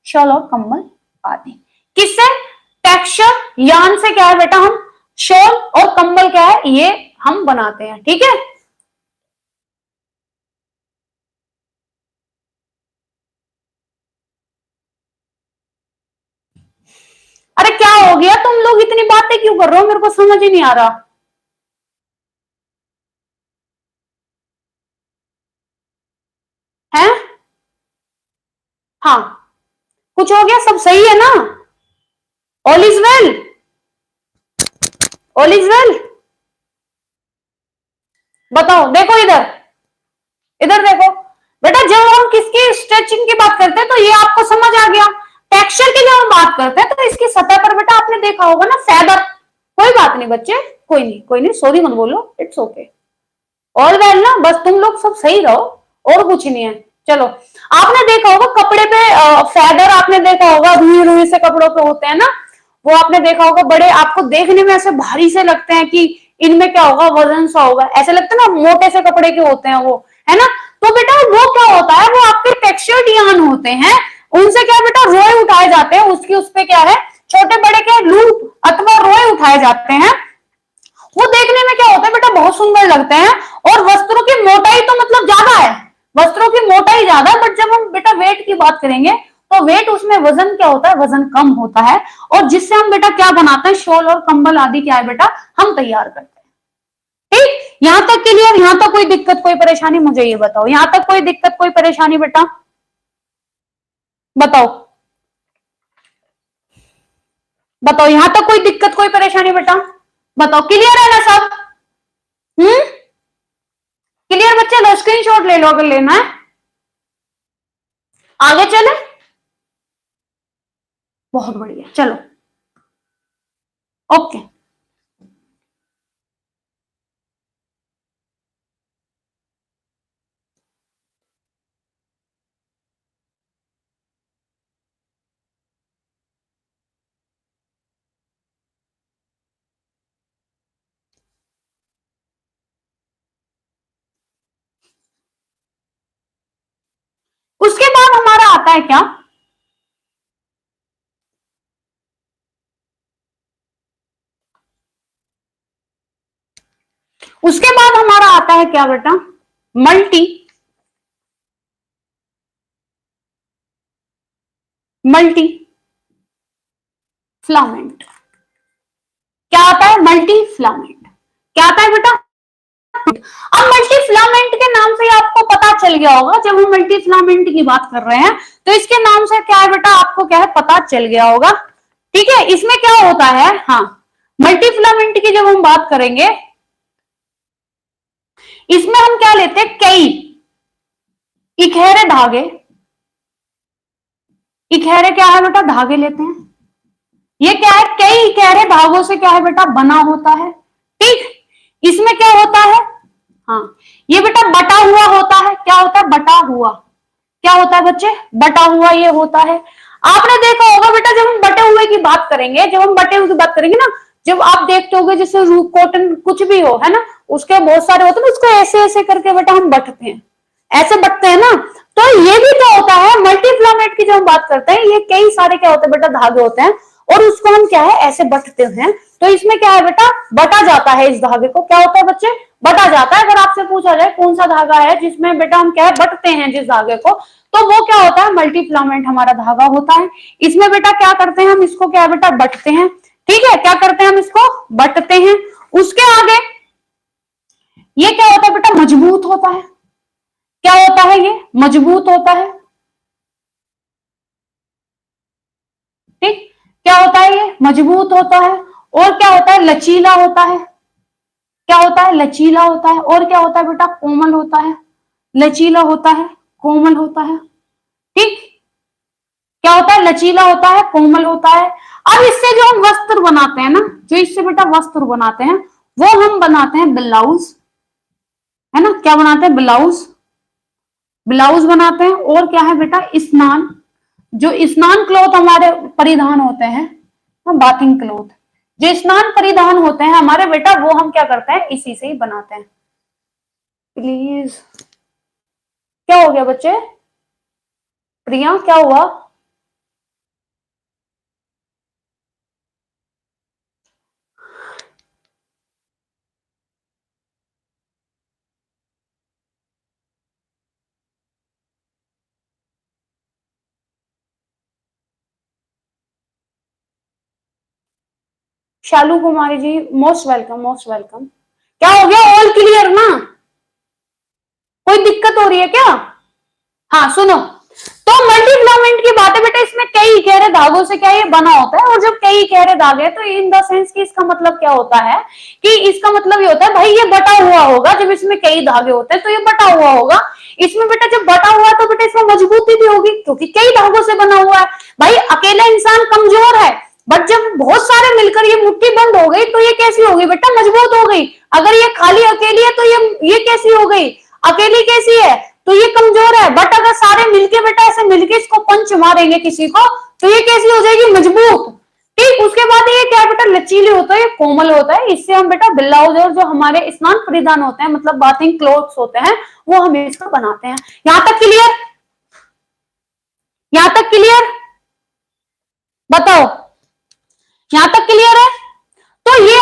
शॉल और कंबल आदि, किससे, टेक्सचर यान से क्या है बेटा, हम शॉल और कंबल क्या है, ये हम बनाते हैं। ठीक है, अरे क्या हो गया, तुम लोग इतनी बातें क्यों कर रहे हो, मेरे को समझ ही नहीं आ रहा है। हाँ, कुछ हो गया, सब सही है ना, all is well, all is well. बताओ, देखो इधर, इधर देखो बेटा, जब हम किसकी स्ट्रेचिंग की बात करते हैं तो ये आपको समझ आ गया। टेक्सचर की जब हम बात करते हैं तो इसकी सतह पर बेटा आपने देखा होगा ना, फैदर, कोई बात नहीं बच्चे, कोई नहीं, कोई नहीं, सॉरी मत बोलो, इट्स ओके, ऑल वेल ना, बस तुम लोग सब सही रहो, और कुछ नहीं है। चलो, आपने देखा होगा कपड़े पे फैदर, आपने देखा होगा रुई रुई से कपड़ों पे होते हैं ना, वो आपने देखा होगा, बड़े आपको देखने में ऐसे भारी से लगते हैं कि इनमें क्या होगा, वजन सा होगा, ऐसे लगता है ना, मोटे से कपड़े के होते हैं वो, है ना। तो बेटा वो क्या होता है, वो आपके टेक्सचर्ड यार्न होते हैं, उनसे क्या बेटा रोए उठाए जाते हैं, उसकी उस पे क्या है, छोटे पाए जाते हैं, वो देखने में क्या होता है बेटा, बहुत सुंदर लगते हैं। और वस्त्रों की मोटाई तो मतलब ज्यादा है, वस्त्रों की मोटाई ज्यादा है, बट जब हम बेटा वेट की बात करेंगे तो वेट, उसमें वजन क्या होता है, वजन कम होता है। और जिससे हम बेटा क्या बनाते हैं, शॉल और कंबल आदि क्या है बेटा, हम तैयार करते हैं। ठीक, यहां तक क्लियर, यहां तक कोई दिक्कत कोई परेशानी, मुझे ये बताओ, यहां तक कोई दिक्कत कोई परेशानी बेटा, बताओ बताओ, यहां तक कोई दिक्कत कोई परेशानी बेटा, बताओ, क्लियर है ना सब? हम्म, क्लियर बच्चे? लो स्क्रीनशॉट ले लो अगर लेना है, आगे चले। बहुत बढ़िया, चलो ओके। उसके बाद हमारा आता है क्या, उसके बाद हमारा आता है क्या बेटा, मल्टी मल्टी फ्लामेंट। क्या आता है, मल्टी फ्लामेंट, क्या आता है बेटा। अब मल्टी फिलामेंट के नाम से आपको पता चल गया होगा, जब हम मल्टी फिलामेंट की बात कर रहे हैं तो इसके नाम से क्या है बेटा, आपको क्या है पता चल गया होगा। ठीक है, इसमें क्या होता है, हाँ, मल्टी फिलामेंट की जब हम बात करेंगे, इसमें हम क्या लेते हैं, कई इकहरे धागे, इकहरे क्या है बेटा, धागे लेते हैं। ये क्या है, कई इकहरे धागों से क्या है बेटा बना होता है। ठीक, इसमें क्या होता है, हाँ, ये बेटा बटा हुआ होता है, क्या होता है, बटा हुआ, क्या होता है बच्चे, बटा हुआ ये होता है। आपने देखा होगा बेटा, जब हम बटे हुए की बात करेंगे, जब हम बटे हुए की बात करेंगे ना, जब आप देखते होगे जैसे रूप कॉटन कुछ भी हो, है ना, उसके बहुत सारे होते हैं ना, उसको ऐसे ऐसे करके बेटा हम बटते हैं, ऐसे बटते हैं ना। तो ये भी क्या होता है, मल्टीफ्लामेट की जब हम बात करते हैं, ये कई सारे क्या होते हैं बेटा, धागे होते हैं, और उसको हम क्या है ऐसे बटते हैं। तो इसमें क्या है बेटा, बटा जाता है, इस धागे को क्या होता है बच्चे, बटा जाता है। अगर आपसे पूछा जाए कौन सा धागा है जिसमें बेटा हम क्या है बटते हैं जिस धागे को, तो वो क्या होता है, मल्टीफ्लामेंट हमारा धागा होता है। इसमें बेटा क्या करते हैं हम, इसको क्या है बेटा बटते हैं। ठीक है, क्या करते हैं हम, इसको बटते हैं। उसके आगे ये क्या होता है बेटा, मजबूत होता है, क्या होता है, ये मजबूत होता है। ठीक, क्या होता है, ये मजबूत होता है। और क्या होता है, लचीला होता है, क्या होता है, लचीला होता है। और क्या होता है बेटा, कोमल होता है, लचीला होता है, कोमल होता है। ठीक, क्या होता है, लचीला होता है, कोमल होता है। अब इससे जो हम वस्त्र बनाते हैं ना, जो इससे बेटा वस्त्र बनाते हैं, वो हम बनाते हैं ब्लाउज, है ना, क्या बनाते हैं, ब्लाउज, ब्लाउज बनाते हैं। और क्या है बेटा, स्नान, जो स्नान क्लॉथ हमारे परिधान होते हैं, बाथिंग क्लॉथ, जो स्नान परिधान होते हैं हमारे बेटा, वो हम क्या करते हैं, इसी से ही बनाते हैं। प्लीज, क्या हो गया बच्चे, प्रिया क्या हुआ, शालू Kumari ji, most welcome, most welcome. क्या हो गया, ऑल क्लियर ना, कोई दिक्कत हो रही है क्या? हाँ सुनो, तो मल्टी फिलामेंट की बात है बेटा, इसमें कई गहरे धागों से क्या ये बना होता है। और जब कई गहरे धागे, तो इन द सेंस कि इसका मतलब क्या होता है, कि इसका मतलब ये होता है भाई ये बटा हुआ होगा, जब इसमें कई धागे होते हैं तो ये बटा हुआ होगा। इसमें बेटा जब बटा हुआ है तो बेटा इसमें मजबूती भी होगी, क्योंकि कई धागों से बना हुआ है। भाई अकेला इंसान कमजोर है, बट जब बहुत सारे मिलकर ये मुट्ठी बंद हो गई तो ये कैसी हो गई बेटा, मजबूत हो गई। अगर ये खाली अकेली है तो ये कैसी हो गई, अकेली कैसी है, तो ये कमजोर है। बट अगर सारे मिलके बेटा ऐसे मिलके इसको पंच मारेंगे किसी को, तो ये कैसी हो जाएगी, मजबूत। ठीक, उसके बाद ये क्या बेटा, लचीले होता है, ये कोमल होता है। इससे हम बेटा ब्लाउज और जो हमारे स्नान परिधान होते हैं, मतलब बाथिंग क्लोथ्स होते हैं, वो हम इसको बनाते हैं। यहां तक क्लियर, यहां तक क्लियर, बताओ, यहां तक क्लियर है। तो ये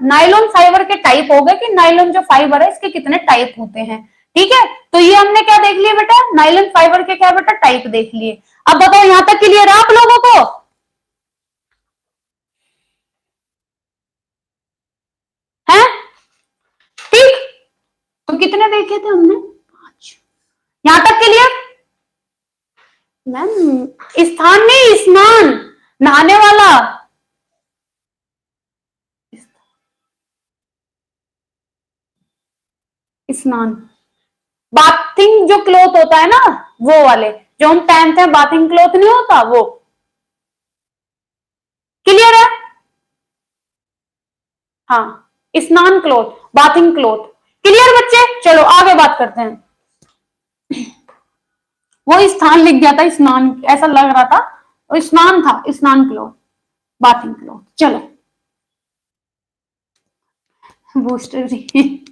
नायलॉन फाइबर के टाइप हो गए कि नायलॉन जो फाइबर है इसके कितने टाइप होते हैं। ठीक है, तो ये हमने क्या देख लिया बेटा, नायलॉन फाइबर के क्या बेटा टाइप देख लिए। अब बताओ यहां तक क्लियर है आप लोगों को? है ठीक, तो कितने देखे थे हमने? 5। यहां तक क्लियर? मैम स्थान नहीं, स्नान, नहाने वाला स्नान। बाथिंग जो क्लोथ होता है ना, वो वाले जो हम पहनते हैं, बाथिंग क्लोथ नहीं होता वो। क्लियर है? हाँ, स्नान क्लोथ, बाथिंग क्लोथ। क्लियर बच्चे? चलो आगे बात करते हैं। वो स्थान लिख गया था, स्नान ऐसा लग रहा था, वो स्नान था, स्नान क्लोथ, बाथिंग क्लोथ। चलो बूस्टर जी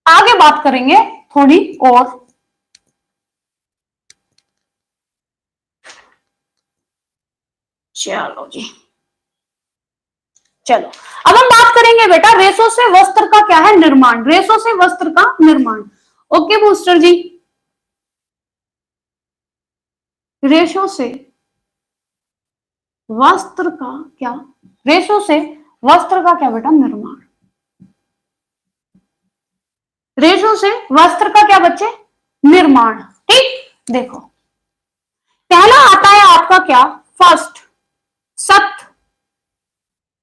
आगे बात करेंगे थोड़ी और। चलो जी, चलो अब हम बात करेंगे बेटा रेशों से वस्त्र का क्या है निर्माण, रेशों से वस्त्र का निर्माण। ओके बूस्टर जी, रेशों से वस्त्र का क्या, रेशों से वस्त्र का क्या बेटा निर्माण, रेशों से वस्त्र का क्या बच्चे निर्माण। ठीक, देखो पहला आता है आपका क्या, फर्स्ट, शत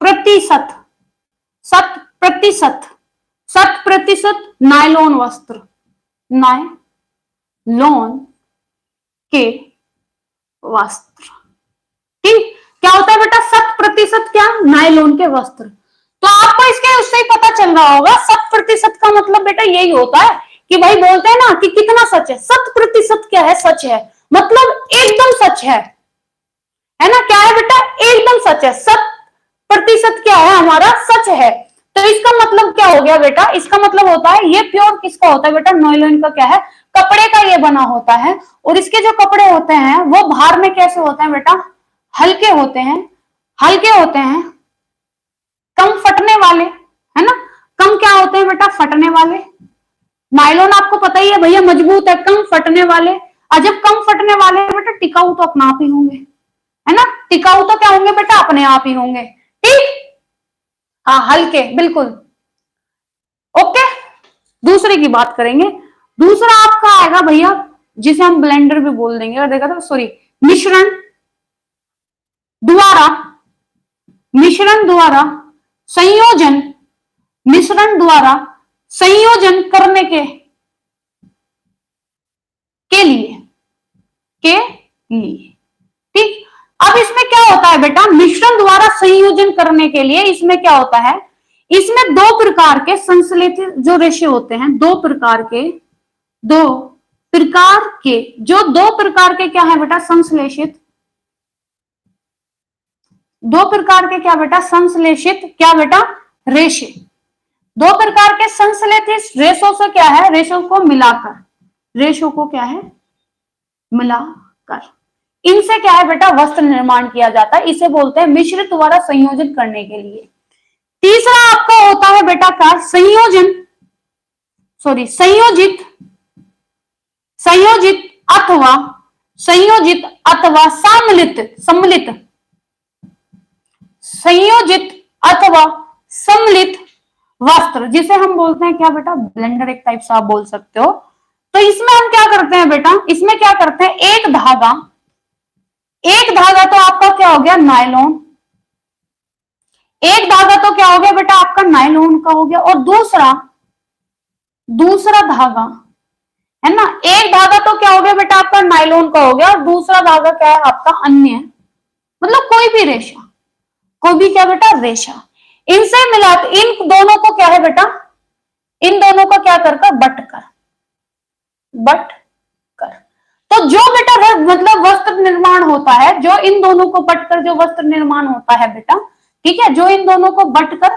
प्रतिशत, शत प्रतिशत, शत प्रतिशत नायलॉन वस्त्र, नायलॉन के वस्त्र। ठीक, क्या होता है बेटा 100% क्या, नायलॉन के वस्त्र। तो आपको इसके उससे ही पता चल रहा होगा 100% का मतलब बेटा यही होता है कि भाई बोलते हैं ना कि कितना सच है, 100% क्या है, सच है, मतलब एकदम सच है ना, क्या है बेटा एकदम सच है, 100% क्या है हमारा सच है। तो इसका मतलब क्या हो गया बेटा, इसका मतलब होता है ये प्योर किसका होता है बेटा, नायलॉन का क्या है, कपड़े का ये बना होता है। और इसके जो कपड़े होते हैं वो बाहर में कैसे होते हैं बेटा, हल्के होते हैं, हल्के होते हैं, कम फटने वाले, है ना, कम क्या होते हैं बेटा फटने वाले। नायलॉन आपको पता ही है भैया मजबूत है, कम फटने वाले। और जब कम फटने वाले हैं बेटा टिकाऊ तो अपना आप ही होंगे, है ना, टिकाऊ तो क्या होंगे बेटा अपने आप ही होंगे। ठीक, हाँ हल्के बिल्कुल। ओके, दूसरे की बात करेंगे। दूसरा आपका आएगा भैया जिसे हम ब्लेंडर भी बोल देंगे, और देखा था सॉरी, मिश्रण द्वारा, मिश्रण द्वारा संयोजन, मिश्रण द्वारा संयोजन करने के लिए, के लिए। ठीक, अब इसमें क्या होता है बेटा, मिश्रण द्वारा संयोजन करने के लिए इसमें क्या होता है, इसमें दो प्रकार के संश्लेषित जो रेशे होते हैं, दो प्रकार के, दो प्रकार के, जो दो प्रकार के क्या है बेटा संश्लेषित, दो प्रकार के क्या बेटा संश्लेषित क्या बेटा रेशे, दो प्रकार के संश्लेषित रेशों से क्या है, रेशों को मिलाकर, रेशों को क्या है मिलाकर, इनसे क्या है बेटा वस्त्र निर्माण किया जाता है, इसे बोलते हैं मिश्रित द्वारा संयोजन करने के लिए। तीसरा आपका होता है बेटा क्या, संयोजन, सॉरी संयोजित, संयोजित अथवा, संयोजित अथवा सम्मिलित, सम्मिलित, संयोजित अथवा सम्मिलित वस्त्र, जिसे हम बोलते हैं क्या बेटा ब्लेंडर, एक टाइप से आप बोल सकते हो। तो इसमें हम क्या करते हैं बेटा, इसमें क्या करते हैं, एक धागा, एक धागा तो आपका क्या हो गया नायलॉन, एक धागा तो क्या हो गया बेटा आपका नायलॉन का हो गया, और दूसरा, दूसरा धागा है ना, एक धागा तो क्या हो गया बेटा आपका नायलॉन का हो गया, और दूसरा धागा क्या है आपका अन्य, मतलब कोई भी रेशा, कोई भी क्या बेटा रेशा, इनसे मिला, इन दोनों को क्या है बेटा, इन दोनों का क्या कर बट कर, बट कर। तो जो बेटा मतलब वस्त्र निर्माण होता है, जो इन दोनों को बट कर जो वस्त्र निर्माण होता है बेटा, ठीक है, जो इन दोनों को बट कर,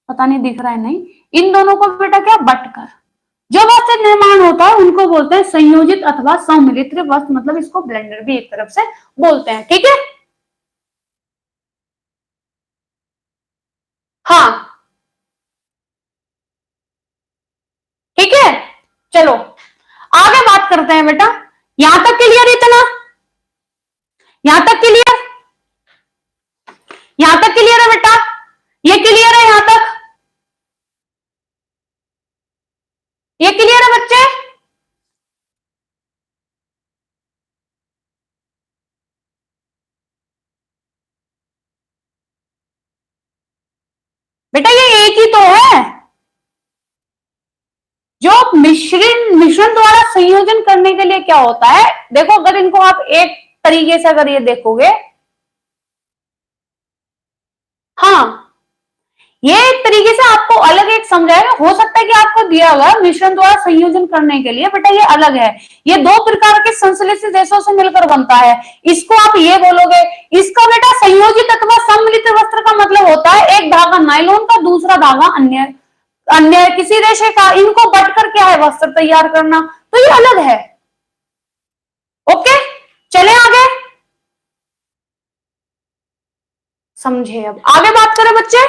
पता नहीं दिख रहा है नहीं, इन दोनों को बेटा क्या बट कर जो वस्त्र निर्माण होता है उनको बोलते हैं संयोजित अथवा सम्मिलित वस्त्र, मतलब इसको ब्लेंडर भी एक तरफ से बोलते हैं। ठीक है, हाँ ठीक है, चलो आगे बात करते हैं बेटा। यहां तक क्लियर? इतना यहां तक क्लियर? यहां तक क्लियर है बेटा? ये क्लियर है यहां तक? ये क्लियर है बच्चे? बेटा ये एक ही तो है जो मिश्रण द्वारा संयोजन करने के लिए क्या होता है। देखो अगर इनको आप एक तरीके से अगर ये देखोगे, हाँ ये एक तरीके से आपको अलग एक समझाएगा। हो सकता है कि आपको दिया हुआ मिश्रण द्वारा संयोजन करने के लिए बेटा ये अलग है, ये दो प्रकार के संश्लेषित रेशों से मिलकर बनता है, इसको आप ये बोलोगे। इसका बेटा संयोजित अथवा सम्मिलित वस्त्र का मतलब होता है एक धागा नायलॉन का, दूसरा धागा अन्य अन्य किसी रेशे का, इनको बटकर क्या है वस्त्र तैयार करना, तो ये अलग है। ओके चले आगे, समझे? अब आगे बात करें बच्चे।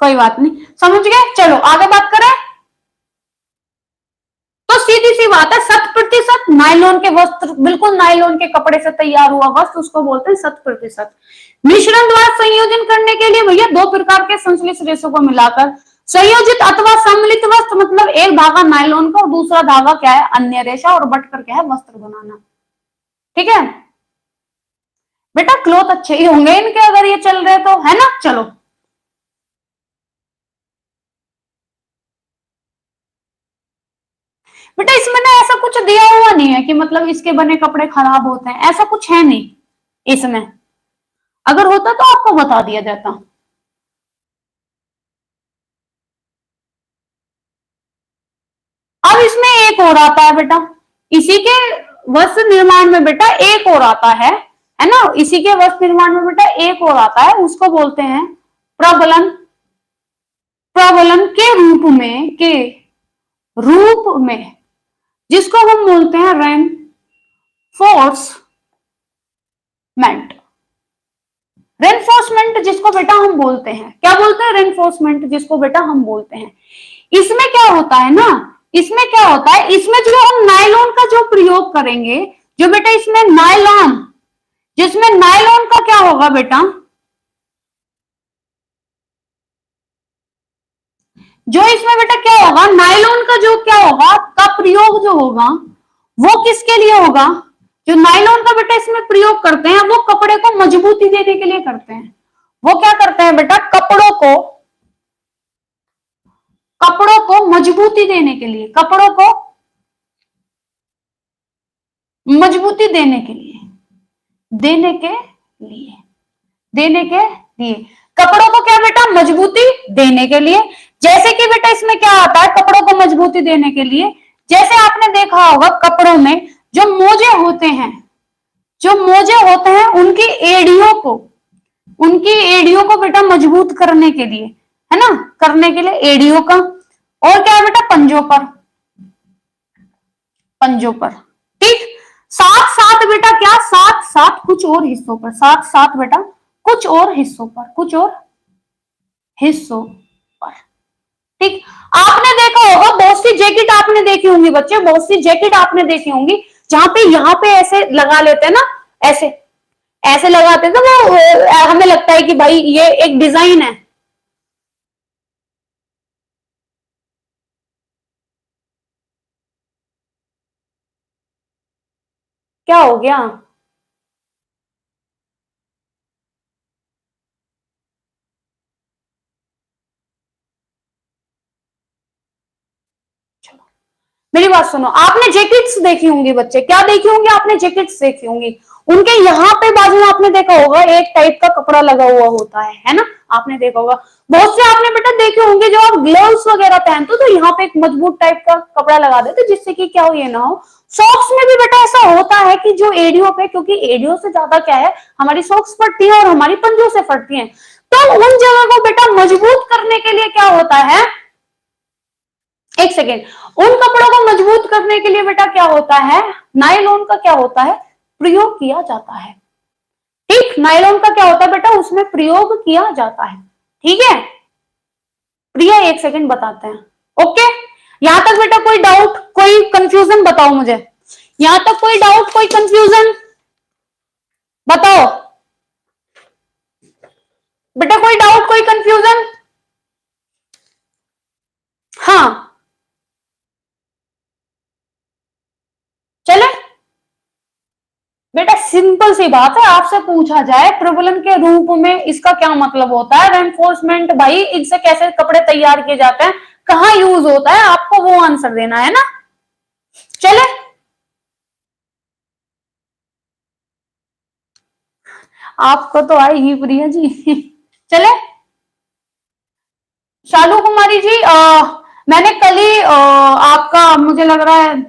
कोई बात नहीं, समझ गए। चलो आगे बात करें। तो सीधी सी बात है, 100% नायलॉन के वस्त्र, बिल्कुल नायलॉन के कपड़े से तैयार हुआ वस्त्र, उसको बोलते हैं 100%। मिश्रण द्वारा संयोजन करने के लिए भैया दो प्रकार के संश्लेषित रेशों को मिलाकर संयोजित अथवा सम्मिलित वस्त्र, मतलब एक धागा नायलॉन का और दूसरा धागा क्या है अन्य रेशा, और बटकर क्या है वस्त्र बनाना। ठीक है बेटा, क्लॉथ अच्छे ही होंगे इनके अगर ये चल रहे तो, है ना। चलो बेटा इसमें ना ऐसा कुछ दिया हुआ नहीं है कि मतलब इसके बने कपड़े खराब होते हैं, ऐसा कुछ है नहीं इसमें। अगर होता तो आपको बता दिया जाता। अब इसमें एक और आता है बेटा, इसी के वस्त्र निर्माण में बेटा एक और आता है ना, इसी के वस्त्र निर्माण में बेटा एक और आता है, उसको बोलते हैं प्रबलन। प्रबलन के रूप में जिसको हम बोलते हैं रेनफोर्समेंट। रेनफोर्समेंट जिसको बेटा हम बोलते हैं, क्या बोलते हैं? रेनफोर्समेंट जिसको बेटा हम बोलते हैं। इसमें क्या होता है ना, इसमें क्या होता है, इसमें जो हम नायलॉन का जो प्रयोग करेंगे, जो बेटा इसमें नायलॉन, जिसमें नायलॉन का क्या होगा बेटा, जो इसमें बेटा क्या होगा नायलॉन का जो क्या होगा का प्रयोग जो होगा वो किसके लिए होगा? जो नायलॉन का बेटा इसमें प्रयोग करते हैं वो कपड़े को मजबूती देने के लिए करते हैं। वो क्या करते हैं बेटा, कपड़ों को मजबूती देने के लिए, कपड़ों को मजबूती देने के लिए देने के लिए कपड़ों को क्या बेटा मजबूती देने के लिए। जैसे कि बेटा इसमें क्या आता है कपड़ों को मजबूती देने के लिए, जैसे आपने देखा होगा कपड़ों में जो मोजे होते हैं उनकी एड़ियों को बेटा मजबूत करने के लिए, है ना, करने के लिए एड़ियों का, और क्या है बेटा पंजों पर। ठीक, साथ साथ बेटा क्या, साथ साथ कुछ और हिस्सों पर, साथ साथ बेटा कुछ और हिस्सों पर। ठीक, आपने देखा होगा बहुत सी जैकेट आपने देखी होंगी बच्चे, बहुत सी जैकेट आपने देखी होंगी जहां पे यहाँ पे ऐसे लगा लेते हैं ना, ऐसे ऐसे लगाते हैं तो वो हमें लगता है कि भाई ये एक डिजाइन है। क्या हो गया? मेरी बात सुनो, आपने जैकेट्स देखी होंगी बच्चे, क्या देखी होंगी आपने? जैकेट्स देखी होंगी, उनके यहाँ पे बाजू में आपने देखा होगा एक टाइप का कपड़ा लगा हुआ होता है ना, आपने देखा होगा। बहुत से आपने बेटा देखे होंगे जो आप ग्लव्स वगैरह पहनते हो तो यहाँ पे एक मजबूत टाइप का कपड़ा लगा देते जिससे कि क्या हो ये ना हो। सॉक्स में भी बेटा ऐसा होता है कि जो एडियो पे, क्योंकि एडियो से ज्यादा क्या है हमारी सॉक्स फटती है और हमारी पंजों से फटती है, तो उन जगह को बेटा मजबूत करने के लिए क्या होता है, एक सेकेंड, उन कपड़ों को मजबूत करने के लिए बेटा क्या होता है, नायलॉन का क्या होता है प्रयोग किया जाता है। ठीक, ठीक, नायलॉन का क्या होता है बेटा, उसमें प्रयोग किया जाता है। ठीक है प्रिया, एक सेकंड बताते हैं। ओके, यहां तक बेटा कोई डाउट, कोई कंफ्यूजन बताओ मुझे, यहां तक कोई डाउट, कोई कंफ्यूजन बताओ बेटा, कोई डाउट, कोई कंफ्यूजन? हाँ चले बेटा, सिंपल सी बात है, आपसे पूछा जाए प्रबलन के रूप में इसका क्या मतलब होता है, रेनफोर्समेंट, भाई इससे कैसे कपड़े तैयार किए जाते हैं, कहाँ यूज होता है, आपको वो आंसर देना है ना। चले, आपको तो आएगी प्रिया जी। चले, शालू कुमारी जी, मैंने कल ही आपका मुझे लग रहा है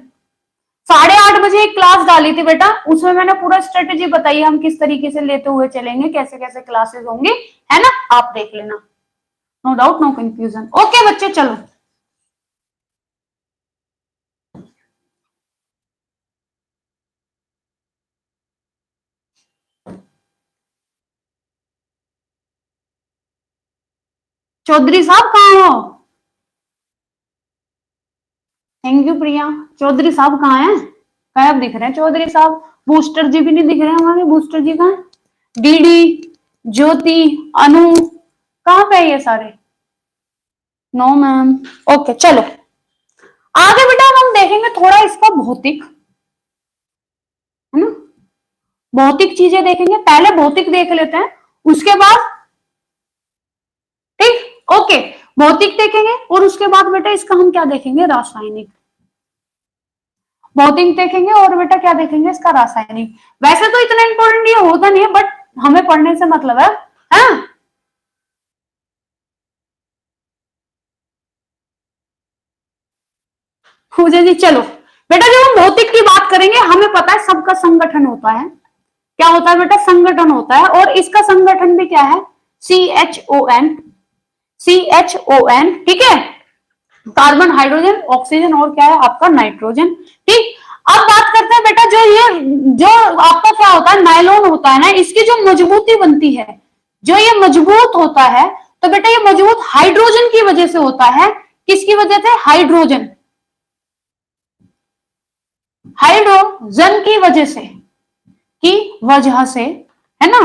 8:30 बजे एक क्लास डाली थी बेटा, उसमें मैंने पूरा स्ट्रेटेजी बताई, हम किस तरीके से लेते हुए चलेंगे, कैसे कैसे क्लासेस होंगी, है ना, आप देख लेना। No doubt, no confusion. Okay बच्चे, चलो। चौधरी साहब कहाँ हो? थैंक यू प्रिया। चौधरी साहब कहाँ हैं? गायब दिख रहे हैं चौधरी साहब। बूस्टर जी भी नहीं दिख रहे हैं हमारे, बूस्टर जी कहाँ हैं? डीडी, ज्योति, अनु, कहाँ पे है ये सारे? No ma'am. ओके चलो, आगे बेटा हम देखेंगे थोड़ा इसका भौतिक, है ना, भौतिक चीजें देखेंगे, पहले भौतिक देख लेते हैं, उसके बाद, ठीक, ओके, भौतिक देखेंगे और उसके बाद बेटा इसका हम क्या देखेंगे, रासायनिक। भौतिक देखेंगे और बेटा क्या देखेंगे, इसका रासायनिक। वैसे तो इतना इंपॉर्टेंट ये होता नहीं है, बट हमें पढ़ने से मतलब है, हाँ? पूजा जी चलो बेटा, जब हम भौतिक की बात करेंगे, हमें पता है सबका संगठन होता है, क्या होता है बेटा, संगठन होता है, और इसका संगठन भी क्या है, CHON, CHON, ठीक है, कार्बन, हाइड्रोजन, ऑक्सीजन और क्या है आपका नाइट्रोजन। ठीक, अब बात करते हैं बेटा, जो आपका क्या होता है, नायलॉन होता है ना, इसकी जो मजबूती बनती है, जो ये मजबूत होता है, तो बेटा ये मजबूत हाइड्रोजन की वजह से होता है। किसकी वजह से? हाइड्रोजन, हाइड्रोजन की वजह से, की वजह से, है ना,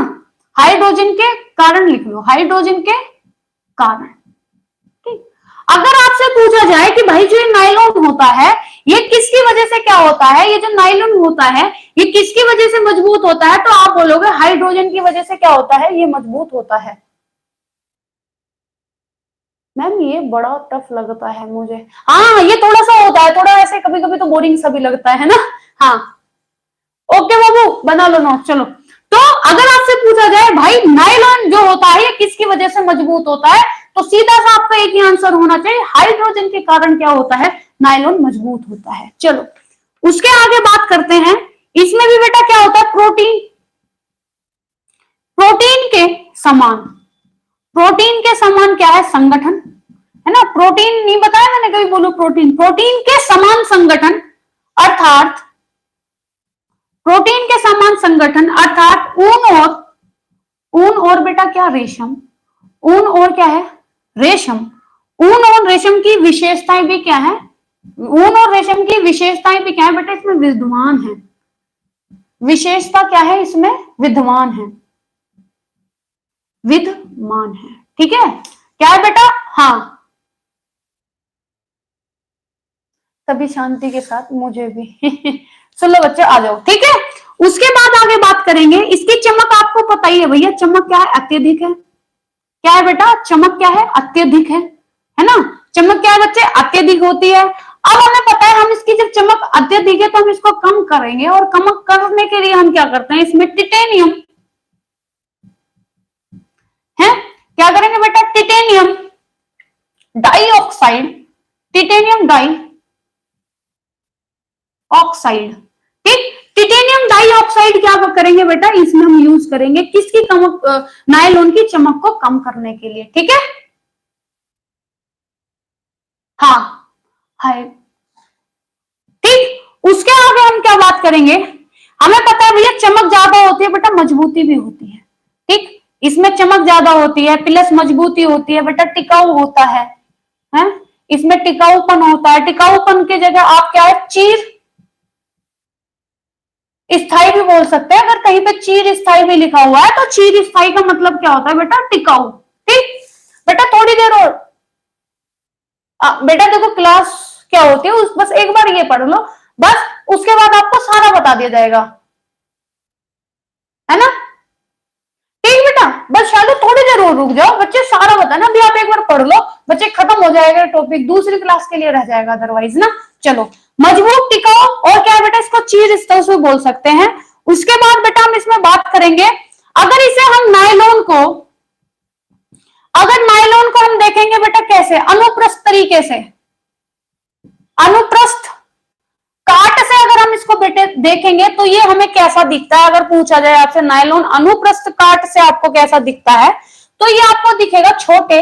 हाइड्रोजन के कारण लिख लो, हाइड्रोजन के कारण। ठीक, अगर आपसे पूछा जाए कि भाई जो ये नायलॉन होता है, ये किसकी वजह से क्या होता है, ये जो नायलॉन होता है ये किसकी वजह से मजबूत होता है, तो आप बोलोगे हाइड्रोजन की वजह से क्या होता है, ये मजबूत होता है। मैम ये बड़ा टफ लगता है मुझे, हाँ ये थोड़ा सा होता है, थोड़ा ऐसे कभी कभी तो बोरिंग सा भी लगता है ना। हाँ ओके बाबू, बना लो नोट, चलो। तो अगर आपसे पूछा जाए भाई नायलॉन जो होता है ये किसकी वजह से मजबूत होता है, तो सीधा सा आपका एक ही आंसर होना चाहिए, हाइड्रोजन के कारण क्या होता है, नायलॉन मजबूत होता है। चलो उसके आगे बात करते हैं, इसमें भी बेटा क्या होता है, प्रोटीन, प्रोटीन के समान, प्रोटीन के समान क्या है, संगठन, है ना, प्रोटीन नहीं बताया मैंने कभी, बोलो प्रोटीन, प्रोटीन के समान संगठन, अर्थात प्रोटीन के समान संगठन, अर्थात ऊन और बेटा क्या, रेशम, ऊन और क्या है, रेशम, ऊन और रेशम की विशेषताएं भी क्या है, ऊन और रेशम की विशेषताएं भी क्या है बेटा, इसमें विद्यमान है, विशेषता क्या है इसमें, विद्यमान है, विद्यमान है, ठीक है, क्या है बेटा, हाँ, तभी शांति के साथ मुझे भी। चलो बच्चे आ जाओ, ठीक है। उसके बाद आगे बात करेंगे, इसकी चमक आपको पता ही है भैया, चमक क्या है, अत्यधिक है, क्या है बेटा, चमक क्या है, अत्यधिक है ना, चमक क्या है बच्चे, अत्यधिक होती है। अब हमें पता है हम इसकी जब चमक अत्यधिक है तो हम इसको कम करेंगे, और कम करने के लिए हम क्या करते हैं, इसमें टिटेनियम है, क्या करेंगे बेटा, titanium dioxide, titanium di oxide, ठीक, टिटेनियम डाइऑक्साइड क्या करेंगे बेटा, इसमें हम यूज करेंगे किसकी चमक, नायलॉन की चमक को कम करने के लिए, ठीक है, हाँ, हाय, ठीक। उसके आगे हम क्या बात करेंगे, हमें पता है भैया चमक ज्यादा होती है बेटा, मजबूती भी होती है, इसमें चमक ज्यादा होती है, प्लस मजबूती होती है बेटा, टिकाऊ होता है? इसमें टिकाऊपन होता है। टिकाऊपन की जगह आप क्या है, चीर स्थाई भी बोल सकते हैं। अगर कहीं पे चीर स्थाई भी लिखा हुआ है तो चीर स्थाई का मतलब क्या होता है बेटा, टिकाऊ। ठीक बेटा, थोड़ी देर और बेटा देखो क्लास क्या होती है, उस बस एक बार ये पढ़ लो, बस उसके बाद आपको सारा बता दिया जाएगा, है ना? ठीक बेटा, बस शालू थोड़ी देर और रुक जाओ, बच्चे सारा बताना अभी, आप एक बार पढ़ लो बच्चे, खत्म हो जाएगा टॉपिक, दूसरी क्लास के लिए रह जाएगा अदरवाइज ना। चलो, मजबूत, टिकाऊ और क्या है बेटा, इसको चीज स्तर से बोल सकते हैं। उसके बाद बेटा हम इसमें बात करेंगे, अगर इसे हम नायलॉन को, अगर नायलॉन को हम देखेंगे बेटा कैसे, अनुप्रस्थ तरीके से, अनुप्रस्थ काट से अगर हम इसको बेटे देखेंगे तो ये हमें कैसा दिखता है, अगर पूछा जाए आपसे नायलॉन अनुप्रस्थ काट से आपको कैसा दिखता है, तो ये आपको दिखेगा छोटे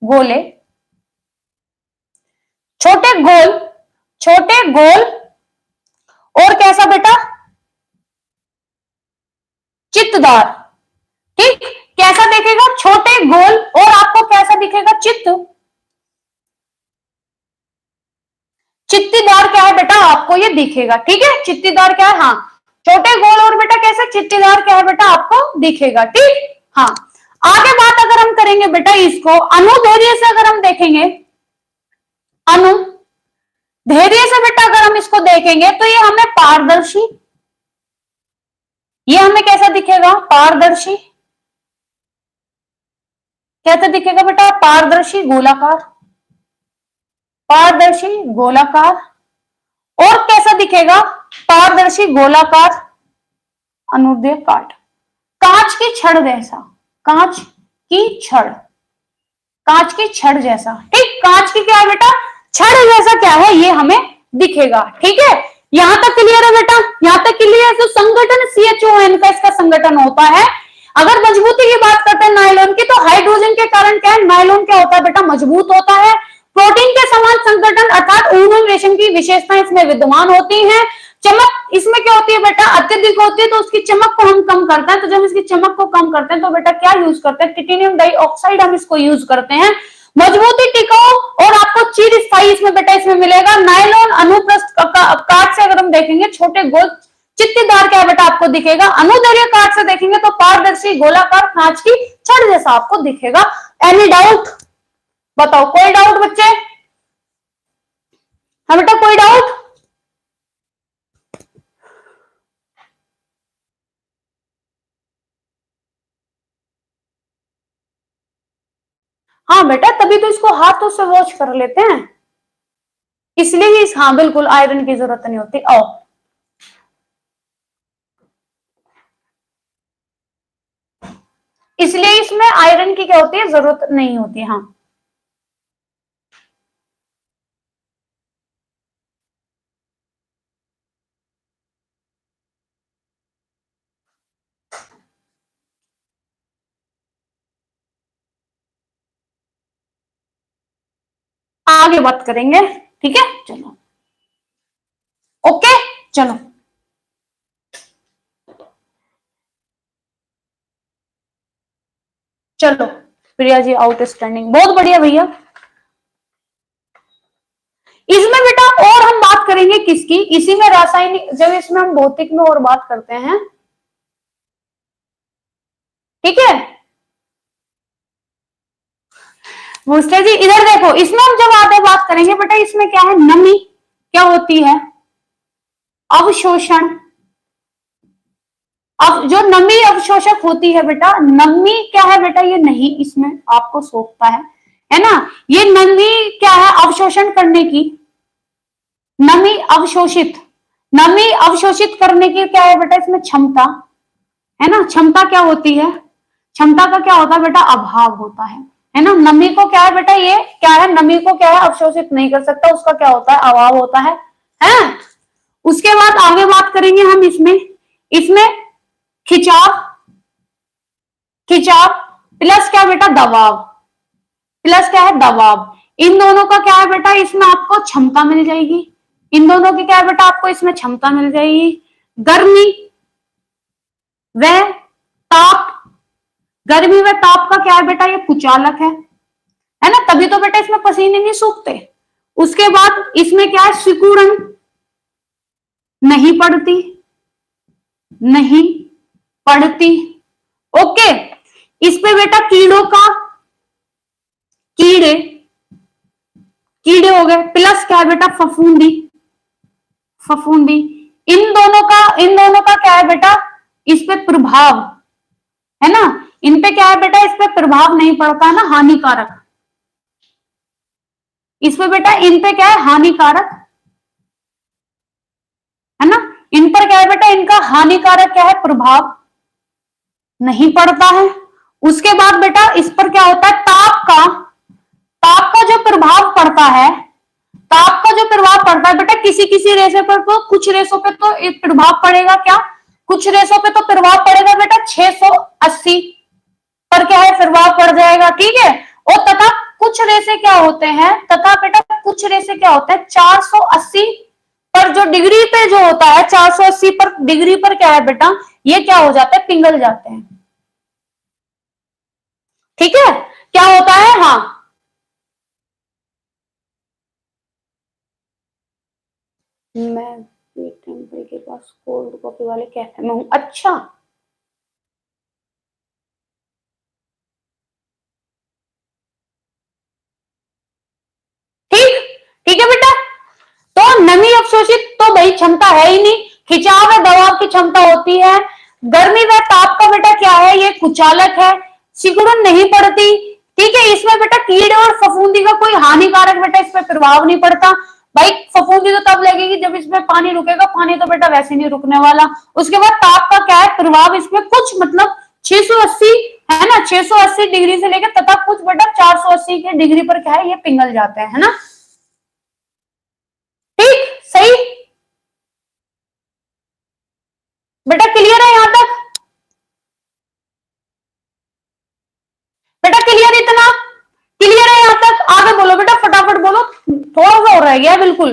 गोले, छोटे गोल, छोटे गोल, और कैसा बेटा, चित्तदार। ठीक, कैसा देखेगा, छोटे गोल, और आपको कैसा दिखेगा, चित्तीदार क्या है बेटा, आपको ये दिखेगा। ठीक है, चित्तीदार क्या है, हाँ, छोटे गोल और बेटा कैसे, चित्तीदार क्या है बेटा, आपको दिखेगा। ठीक, हाँ। आगे बात अगर हम करेंगे बेटा इसको अनुधैर्य से अगर हम देखेंगे, अनु धैर्य से बेटा अगर हम इसको देखेंगे तो ये हमें पारदर्शी, ये हमें कैसा दिखेगा, पारदर्शी, कैसा दिखेगा बेटा, पारदर्शी गोलाकार, पारदर्शी गोलाकार, और कैसा दिखेगा, पारदर्शी गोलाकार अनुदैर्ध्य काट, कांच की छड़ जैसा, कांच की छड़, कांच की छड़ जैसा। ठीक, कांच की क्या है बेटा, छड़ जैसा क्या है, ये हमें दिखेगा। ठीक है, यहां तक क्लियर है बेटा, यहां तक क्लियर। तो संगठन CHON का इसका संगठन होता है। अगर मजबूती की बात करते हैं नायलॉन की, तो हाइड्रोजन के कारण क्या है, नायलॉन क्या होता है बेटा, मजबूत होता है। प्रोटीन के समान संगठन अर्थात ऊन रेशम की विशेषताएं इसमें विद्यमान होती हैं। चमक इसमें क्या होती है बेटा, अत्यधिक होती है, तो उसकी चमक को हम कम करते हैं। तो जब इसकी चमक को कम करते हैं तो बेटा क्या यूज करते हैं, टिटेनियम डाइऑक्साइड हम इसको यूज करते हैं। मजबूती, टिकाऊ, और आपको चिर स्थायी इसमें बेटा इसमें मिलेगा। नायलॉन अनुप्रस्थ काट से अगर हम देखेंगे, छोटे गोल चित्तीदार क्या बेटा आपको दिखेगा। अनुदैर्घ्य काट से देखेंगे तो पारदर्शी गोलाकार कांच की छड़ जैसा आपको दिखेगा। एनी डाउट, बताओ, कोई डाउट बच्चे, हाँ बेटा कोई डाउट? हाँ बेटा, तभी तो इसको हाथों से वॉश कर लेते हैं, इसलिए ही हाँ बिल्कुल आयरन की जरूरत नहीं होती। आओ, इसलिए इसमें आयरन की क्या होती है, जरूरत नहीं होती। हाँ, आगे बात करेंगे। ठीक है, चलो, ओके, चलो, चलो प्रिया जी आउटस्टैंडिंग, बहुत बढ़िया भैया। इसमें बेटा और हम बात करेंगे किसकी, इसी में रासायनिक, जब इसमें हम भौतिक में और बात करते हैं। ठीक है, मूस्टर जी इधर देखो, इसमें हम जब आगे बात करेंगे बेटा, इसमें क्या है, नमी क्या होती है, अवशोषण। अब जो नमी अवशोषक होती है बेटा, नमी क्या है बेटा, ये नहीं इसमें आपको सोखता है ना। ये नमी क्या है, अवशोषण करने की, नमी अवशोषित, नमी अवशोषित करने की क्या है बेटा इसमें क्षमता, है ना। क्षमता क्या होती है, क्षमता का क्या होता है बेटा, अभाव होता है ना। नमी को क्या है बेटा, ये क्या है, नमी को क्या है, अवशोषित नहीं कर सकता, उसका क्या होता है, अभाव होता है। उसके बाद आगे बात करेंगे हम इसमें, इसमें खिंचाव, खिंचाव प्लस क्या बेटा, दबाव, प्लस क्या है, दबाव। इन दोनों का क्या है बेटा, इसमें आपको क्षमता मिल जाएगी। इन दोनों की क्या है बेटा, आपको इसमें क्षमता मिल जाएगी। गर्मी व ताप, गर्मी व ताप का क्या है बेटा, ये कुचालक है ना, तभी तो बेटा इसमें पसीने नहीं सूखते। उसके बाद इसमें क्या है, सिकुड़न, नहीं पड़ती, नहीं पड़ती। ओके, इस पे बेटा कीड़ों का, कीड़े, कीड़े हो गए, प्लस क्या है बेटा, फफूंदी, फफूंदी। इन दोनों का क्या है बेटा, इस पे प्रभाव, है ना, इन पे क्या है बेटा, इस पे प्रभाव नहीं पड़ता है ना, हानिकारक। इस पे बेटा इन पे क्या है, हानिकारक, है ना, इन पर क्या है बेटा, इनका हानिकारक क्या है, प्रभाव नहीं पड़ता है। उसके बाद बेटा इस पर क्या होता है, ताप का जो प्रभाव पड़ता है, ताप का जो प्रभाव पड़ता है बेटा, किसी किसी रेशे पर, तो कुछ रेशों पे तो एक प्रभाव पड़ेगा, क्या, कुछ रेशों पे तो प्रभाव पड़ेगा बेटा 680 पर क्या है, प्रभाव पड़ जाएगा, ठीक है। और तथा कुछ रेशे क्या होते हैं, तथा बेटा कुछ रेशे क्या होते हैं 480 पर, जो डिग्री पे जो होता है 480 पर डिग्री पर क्या है बेटा, ये क्या हो जाता है, पिघल जाते हैं, ठीक है। क्या होता है, हाँ, मैं टेम्पल के पास कोल्ड कॉफी वाले कैफे में हूं, अच्छा, ठीक, ठीक है बेटा। तो नमी अवशोषित तो भाई क्षमता है ही नहीं, खिंचाव व दबाव की क्षमता होती है। गर्मी व ताप का बेटा क्या है, ये कुचालक है, सिकुड़न नहीं पड़ती, ठीक है। इसमें बेटा कीड़े और फफूंदी का कोई हानिकारक बेटा इस पर प्रभाव नहीं पड़ता। भाई फफूंदी तो तब लगेगी जब इसमें पानी रुकेगा, पानी तो बेटा वैसे नहीं रुकने वाला। उसके बाद ताप का क्या है, प्रभाव इसमें कुछ मतलब 680, है ना, 680 डिग्री से लेकर तथा कुछ बेटा 480 के डिग्री पर क्या है, ये पिघल जाते हैं, है ना, ठीक, सही। बेटा क्लियर है यहां तक, बेटा क्लियर, इतना क्लियर है यहां तक, आगे बोलो बेटा, फटाफट बोलो, थोड़ा सा हो रह गया बिल्कुल,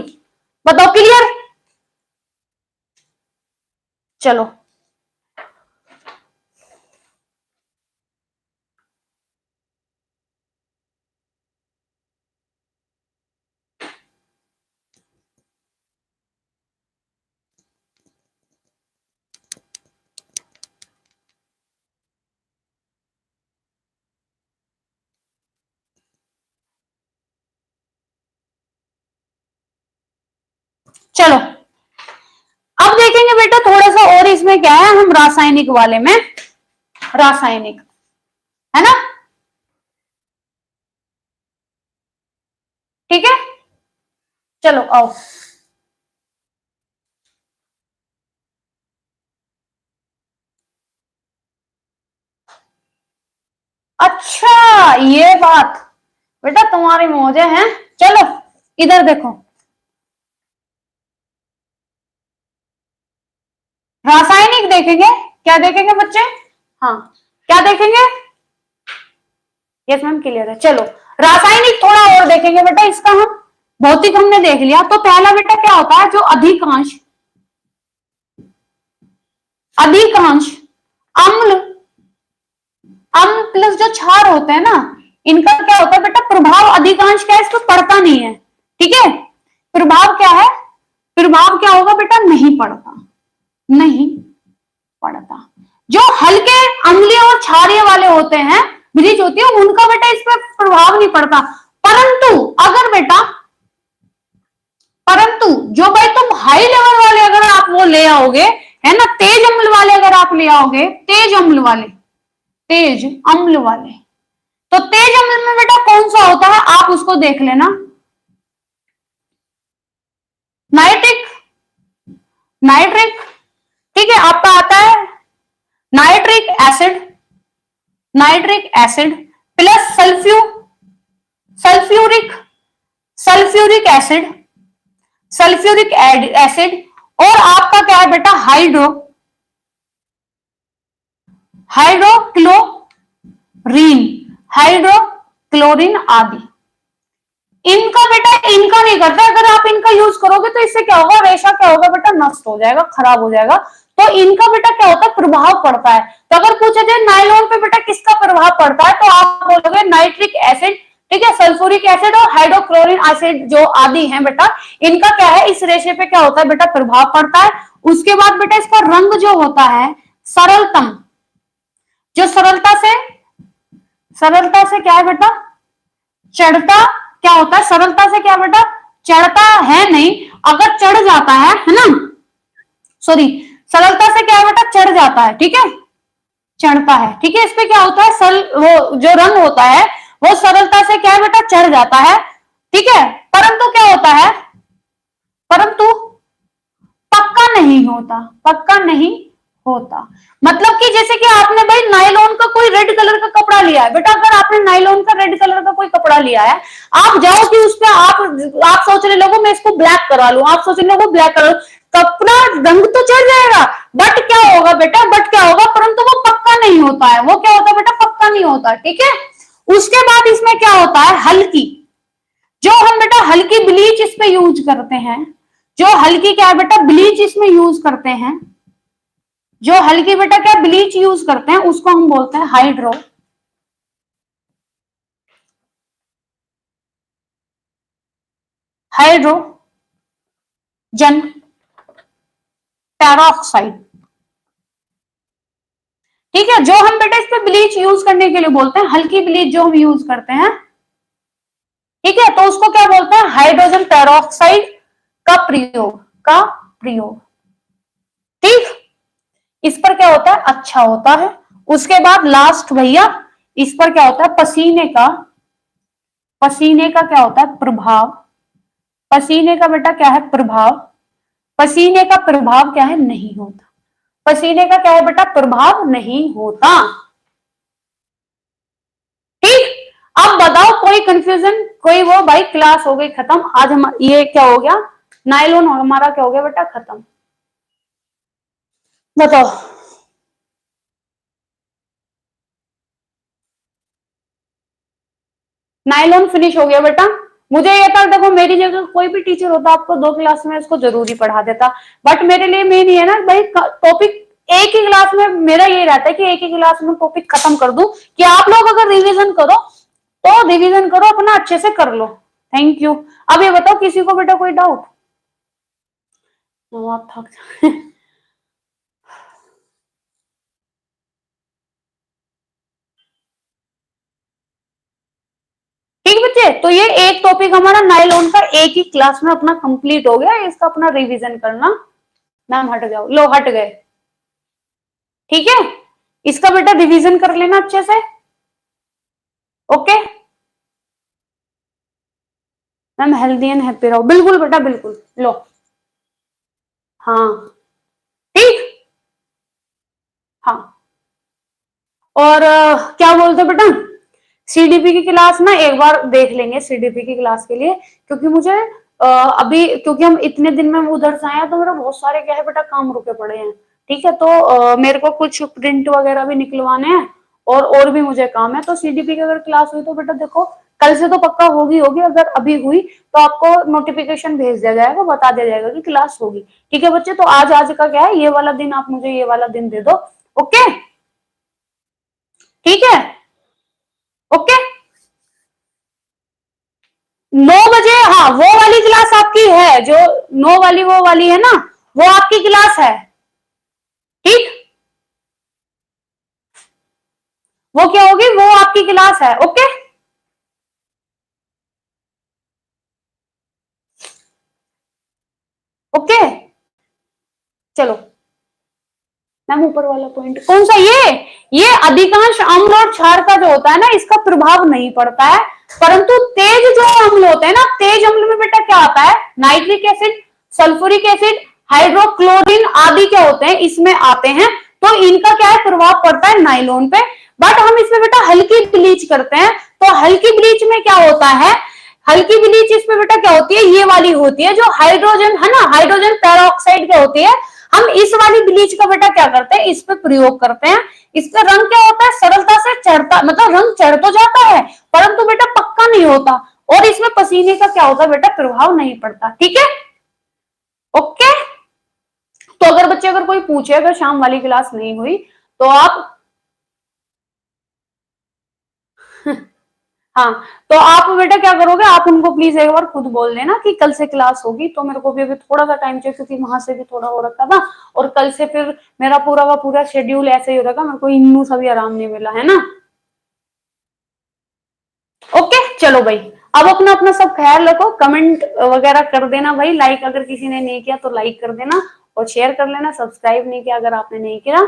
बताओ क्लियर, चलो। चलो अब देखेंगे बेटा थोड़ा सा और, इसमें क्या है, हम रासायनिक वाले में, रासायनिक, है ना, ठीक है, चलो आओ। अच्छा ये बात, बेटा तुम्हारी मौजे हैं, चलो इधर देखो, रासायनिक देखेंगे, क्या देखेंगे बच्चे, हाँ, क्या देखेंगे, यस मैम क्लियर है। चलो रासायनिक थोड़ा और देखेंगे बेटा, इसका हम भौतिक हमने देख लिया, तो पहला बेटा क्या होता है, जो अधिकांश, अधिकांश अम्ल, अम्ल प्लस जो क्षार होते हैं ना, इनका क्या होता है बेटा, प्रभाव अधिकांश क्या है, इस पर पड़ता नहीं है, ठीक है। प्रभाव क्या है, प्रभाव क्या होगा बेटा, नहीं पड़ता, नहीं पड़ता। जो हल्के अम्लीय और क्षारीय वाले होते हैं, ब्लीच होती है, उनका बेटा इस पर प्रभाव नहीं पड़ता। परंतु अगर बेटा, परंतु जो भाई तुम हाई लेवल वाले अगर आप वो ले आओगे, है ना, तेज अम्ल वाले अगर आप ले आओगे, तेज अम्ल वाले, तेज अम्ल वाले, तो तेज अम्ल में बेटा कौन सा होता है, आप उसको देख लेना, नाइट्रिक, नाइट्रिक, ठीक है, आपका आता है nitric acid, nitric acid plus sulphuric, sulphuric acid, sulphuric acid, और आपका क्या है बेटा, हाइड्रोक्लोरीन, हाइड्रोक्लोरीन आदि। इनका बेटा, इनका नहीं करता, अगर आप इनका यूज करोगे तो इससे क्या होगा, रेशा क्या होगा बेटा, नष्ट हो जाएगा, खराब हो जाएगा। तो इनका बेटा क्या होता है, प्रभाव पड़ता है। तो अगर पूछा जाए नायलॉन पे बेटा किसका प्रभाव पड़ता है, तो आप बोलोगे नाइट्रिक एसिड, ठीक है, सल्फ्यूरिक एसिड और हाइड्रोक्लोरिक एसिड जो आदि हैं बेटा, इनका क्या है, इस रेशे पे क्या होता है बेटा, प्रभाव पड़ता है। उसके बाद बेटा इसका रंग जो होता है सरलतम, जो सरलता से क्या है बेटा, चढ़ता, क्या होता है सरलता से, क्या बेटा, चढ़ता है नहीं, अगर चढ़ जाता है ना, सॉरी, सरलता से क्या है बेटा, चढ़ जाता है, ठीक है, चढ़ता है, ठीक है। इसपे क्या होता है, वो जो रंग होता है वो सरलता से क्या है बेटा, चढ़ जाता है, ठीक है। परंतु क्या होता है, परंतु पक्का नहीं होता, पक्का नहीं होता। मतलब कि जैसे कि आपने भाई नायलॉन का कोई रेड कलर का कपड़ा लिया है बेटा, अगर आपने नायलॉन का रेड कलर का कोई कपड़ा लिया है, आप जाओ कि उस पे आप सोच रहे लोगो मैं इसको ब्लैक करा लूं, आप सोच रहे लोगो ब्लैक करा लूं, कपड़ा रंग तो चढ़ जाएगा, बट क्या होगा बेटा, बट क्या होगा, परंतु वो पक्का नहीं होता है, वो क्या होता है बेटा, पक्का नहीं होता, ठीक है। उसके बाद इसमें क्या होता है, हल्की, जो हम बेटा हल्की ब्लीच इस पे यूज करते हैं, जो हल्की क्या है बेटा, ब्लीच इसमें यूज करते हैं, जो हल्की बेटा क्या ब्लीच यूज करते हैं उसको हम बोलते हैं हाइड्रोजन पेरोक्साइड, ठीक है। जो हम बेटा इस पे ब्लीच यूज करने के लिए बोलते हैं, हल्की ब्लीच जो हम यूज करते हैं, ठीक है, तो उसको क्या बोलते हैं, हाइड्रोजन पेरोक्साइड का प्रयोग, ठीक। इस पर क्या होता है, अच्छा होता है। उसके बाद लास्ट भैया, इस पर क्या होता है, पसीने का क्या होता है, प्रभाव, पसीने का बेटा क्या है, प्रभाव, पसीने का प्रभाव क्या है, नहीं होता, पसीने का क्या है बेटा, प्रभाव नहीं होता, ठीक। अब बताओ कोई कंफ्यूजन, कोई वो, भाई क्लास हो गई खत्म, आज हम ये क्या हो गया, नायलॉन और हमारा क्या हो गया बेटा, खत्म। बताओ, नायलॉन फिनिश हो गया बेटा। मुझे ये था, देखो मेरी जगह कोई भी टीचर होता आपको 2 क्लास में इसको जरूरी पढ़ा देता, बट मेरे लिए मेन ये है ना भाई, टॉपिक एक ही क्लास में, मेरा ये रहता है कि एक ही क्लास में टॉपिक खत्म कर दूं, कि आप लोग अगर रिवीजन करो तो रिवीजन करो अपना, अच्छे से कर लो। Thank you. अब ये बताओ किसी को बेटा कोई डाउट, आप थक ठीक बच्चे, तो ये एक टॉपिक हमारा नायलॉन का एक ही क्लास में अपना कंप्लीट हो गया, इसका अपना रिवीजन करना। मैम हट जाओ, लो हट गए, ठीक है। इसका बेटा रिवीजन कर लेना अच्छे से, okay. Ma'am healthy and happy रहो, बिल्कुल बेटा बिल्कुल, लो, हाँ, ठीक, हाँ। और क्या बोलते बेटा, सीडीपी की क्लास ना एक बार देख लेंगे, सीडीपी की क्लास के लिए, क्योंकि मुझे अभी, क्योंकि हम इतने दिन में उधर से आए तो मेरा बहुत सारे क्या है बेटा काम रुके पड़े हैं, ठीक है। तो मेरे को कुछ प्रिंट वगैरह भी निकलवाने हैं, और भी मुझे काम है। तो सीडीपी की अगर क्लास हुई तो बेटा देखो, कल से तो पक्का होगी होगी, अगर अभी हुई तो आपको नोटिफिकेशन भेज दिया जाएगा, बता दिया जाएगा कि क्लास होगी, ठीक है बच्चे। तो आज का क्या है, ये वाला दिन आप मुझे ये वाला दिन दे दो, ओके, ठीक है, ओके। 9 बजे, हाँ वो वाली क्लास आपकी है, जो 9 वाली वो वाली है ना, वो आपकी क्लास है, ठीक। वो क्या होगी, वो आपकी क्लास है, ओके, ओके। चलो मैम, ऊपर वाला पॉइंट कौन सा, ये अधिकांश अम्ल और क्षार का जो होता है ना, इसका प्रभाव नहीं पड़ता है, परंतु तेज जो अम्ल होते हैं ना, तेज अम्ल में बेटा क्या आता है, नाइट्रिक एसिड, सल्फ्यूरिक एसिड, हाइड्रोक्लोरिन आदि क्या होते हैं, इसमें आते हैं। तो इनका क्या है, प्रभाव पड़ता है नायलॉन पे, बट हम इसमें बेटा हल्की ब्लीच करते हैं, तो हल्की ब्लीच में क्या होता है, हल्की ब्लीच इसमें बेटा क्या होती है, ये वाली होती है, जो हाइड्रोजन है ना, हाइड्रोजन पेरोक्साइड क्या होती है, हम इस वाली ब्लीच का बेटा क्या करते हैं, इस पे प्रयोग करते हैं। इसका रंग क्या होता है, सरलता से चढ़ता, मतलब रंग चढ़ तो जाता है, परंतु बेटा पक्का नहीं होता, और इसमें पसीने का क्या होता है बेटा, प्रभाव नहीं पड़ता, ठीक है, ओके। तो अगर बच्चे अगर कोई पूछे अगर शाम वाली क्लास नहीं हुई तो आप हाँ, तो आप बेटा क्या करोगे, आप उनको प्लीज एक बार खुद बोल देना कि कल से क्लास होगी। तो मेरे को भी अभी थोड़ा सा टाइम चाहिए क्योंकि वहां से भी थोड़ा हो रखा था, और कल से फिर मेरा पूरा का पूरा शेड्यूल ऐसे ही हो रखा, मेरे को इन्नू सा भी आराम नहीं मिला है ना। ओके चलो भाई, अब अपना अपना सब ख्याल रखो, कमेंट वगैरह कर देना भाई, लाइक अगर किसी ने नहीं किया तो लाइक कर देना, और शेयर कर लेना, सब्सक्राइब नहीं किया अगर आपने नहीं किया।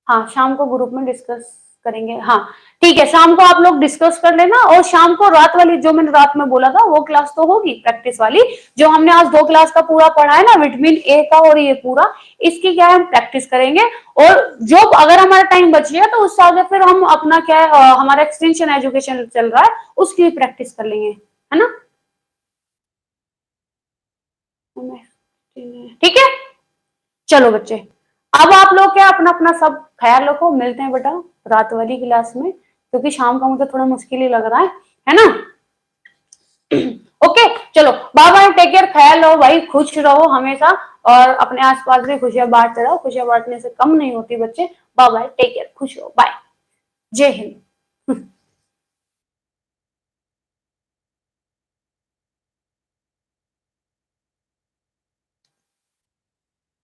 हाँ, शाम को ग्रुप में डिस्कस करेंगे। हाँ ठीक है, शाम को आप लोग डिस्कस कर लेना, और शाम को रात वाली जो मैंने रात में बोला था वो क्लास तो होगी प्रैक्टिस वाली, जो हमने आज 2 क्लास का पूरा पढ़ा है ना, विटामिन ए का और ये पूरा, इसकी क्या है हम प्रैक्टिस करेंगे। और जो अगर हमारा टाइम बच गया तो उससे आगे फिर हम अपना क्या है, हमारा एक्सटेंशन एजुकेशन चल रहा है उसकी प्रैक्टिस कर लेंगे, है ना। ठीक है, चलो बच्चे, अब आप लोग क्या अपना अपना सब ख्याल रखो, मिलते हैं बेटा रात वाली क्लास में, क्योंकि शाम का मुझे थोड़ा मुश्किल ही लग रहा है ना। ओके चलो, बाय बाय, टेक केयर, ख्याल रहो भाई, खुश रहो हमेशा, और अपने आसपास भी खुशियां बांटते रहो, खुशियां बांटने से कम नहीं होती बच्चे। बाय बाय, टेक केयर, खुश रहो, बाय, जय हिंद।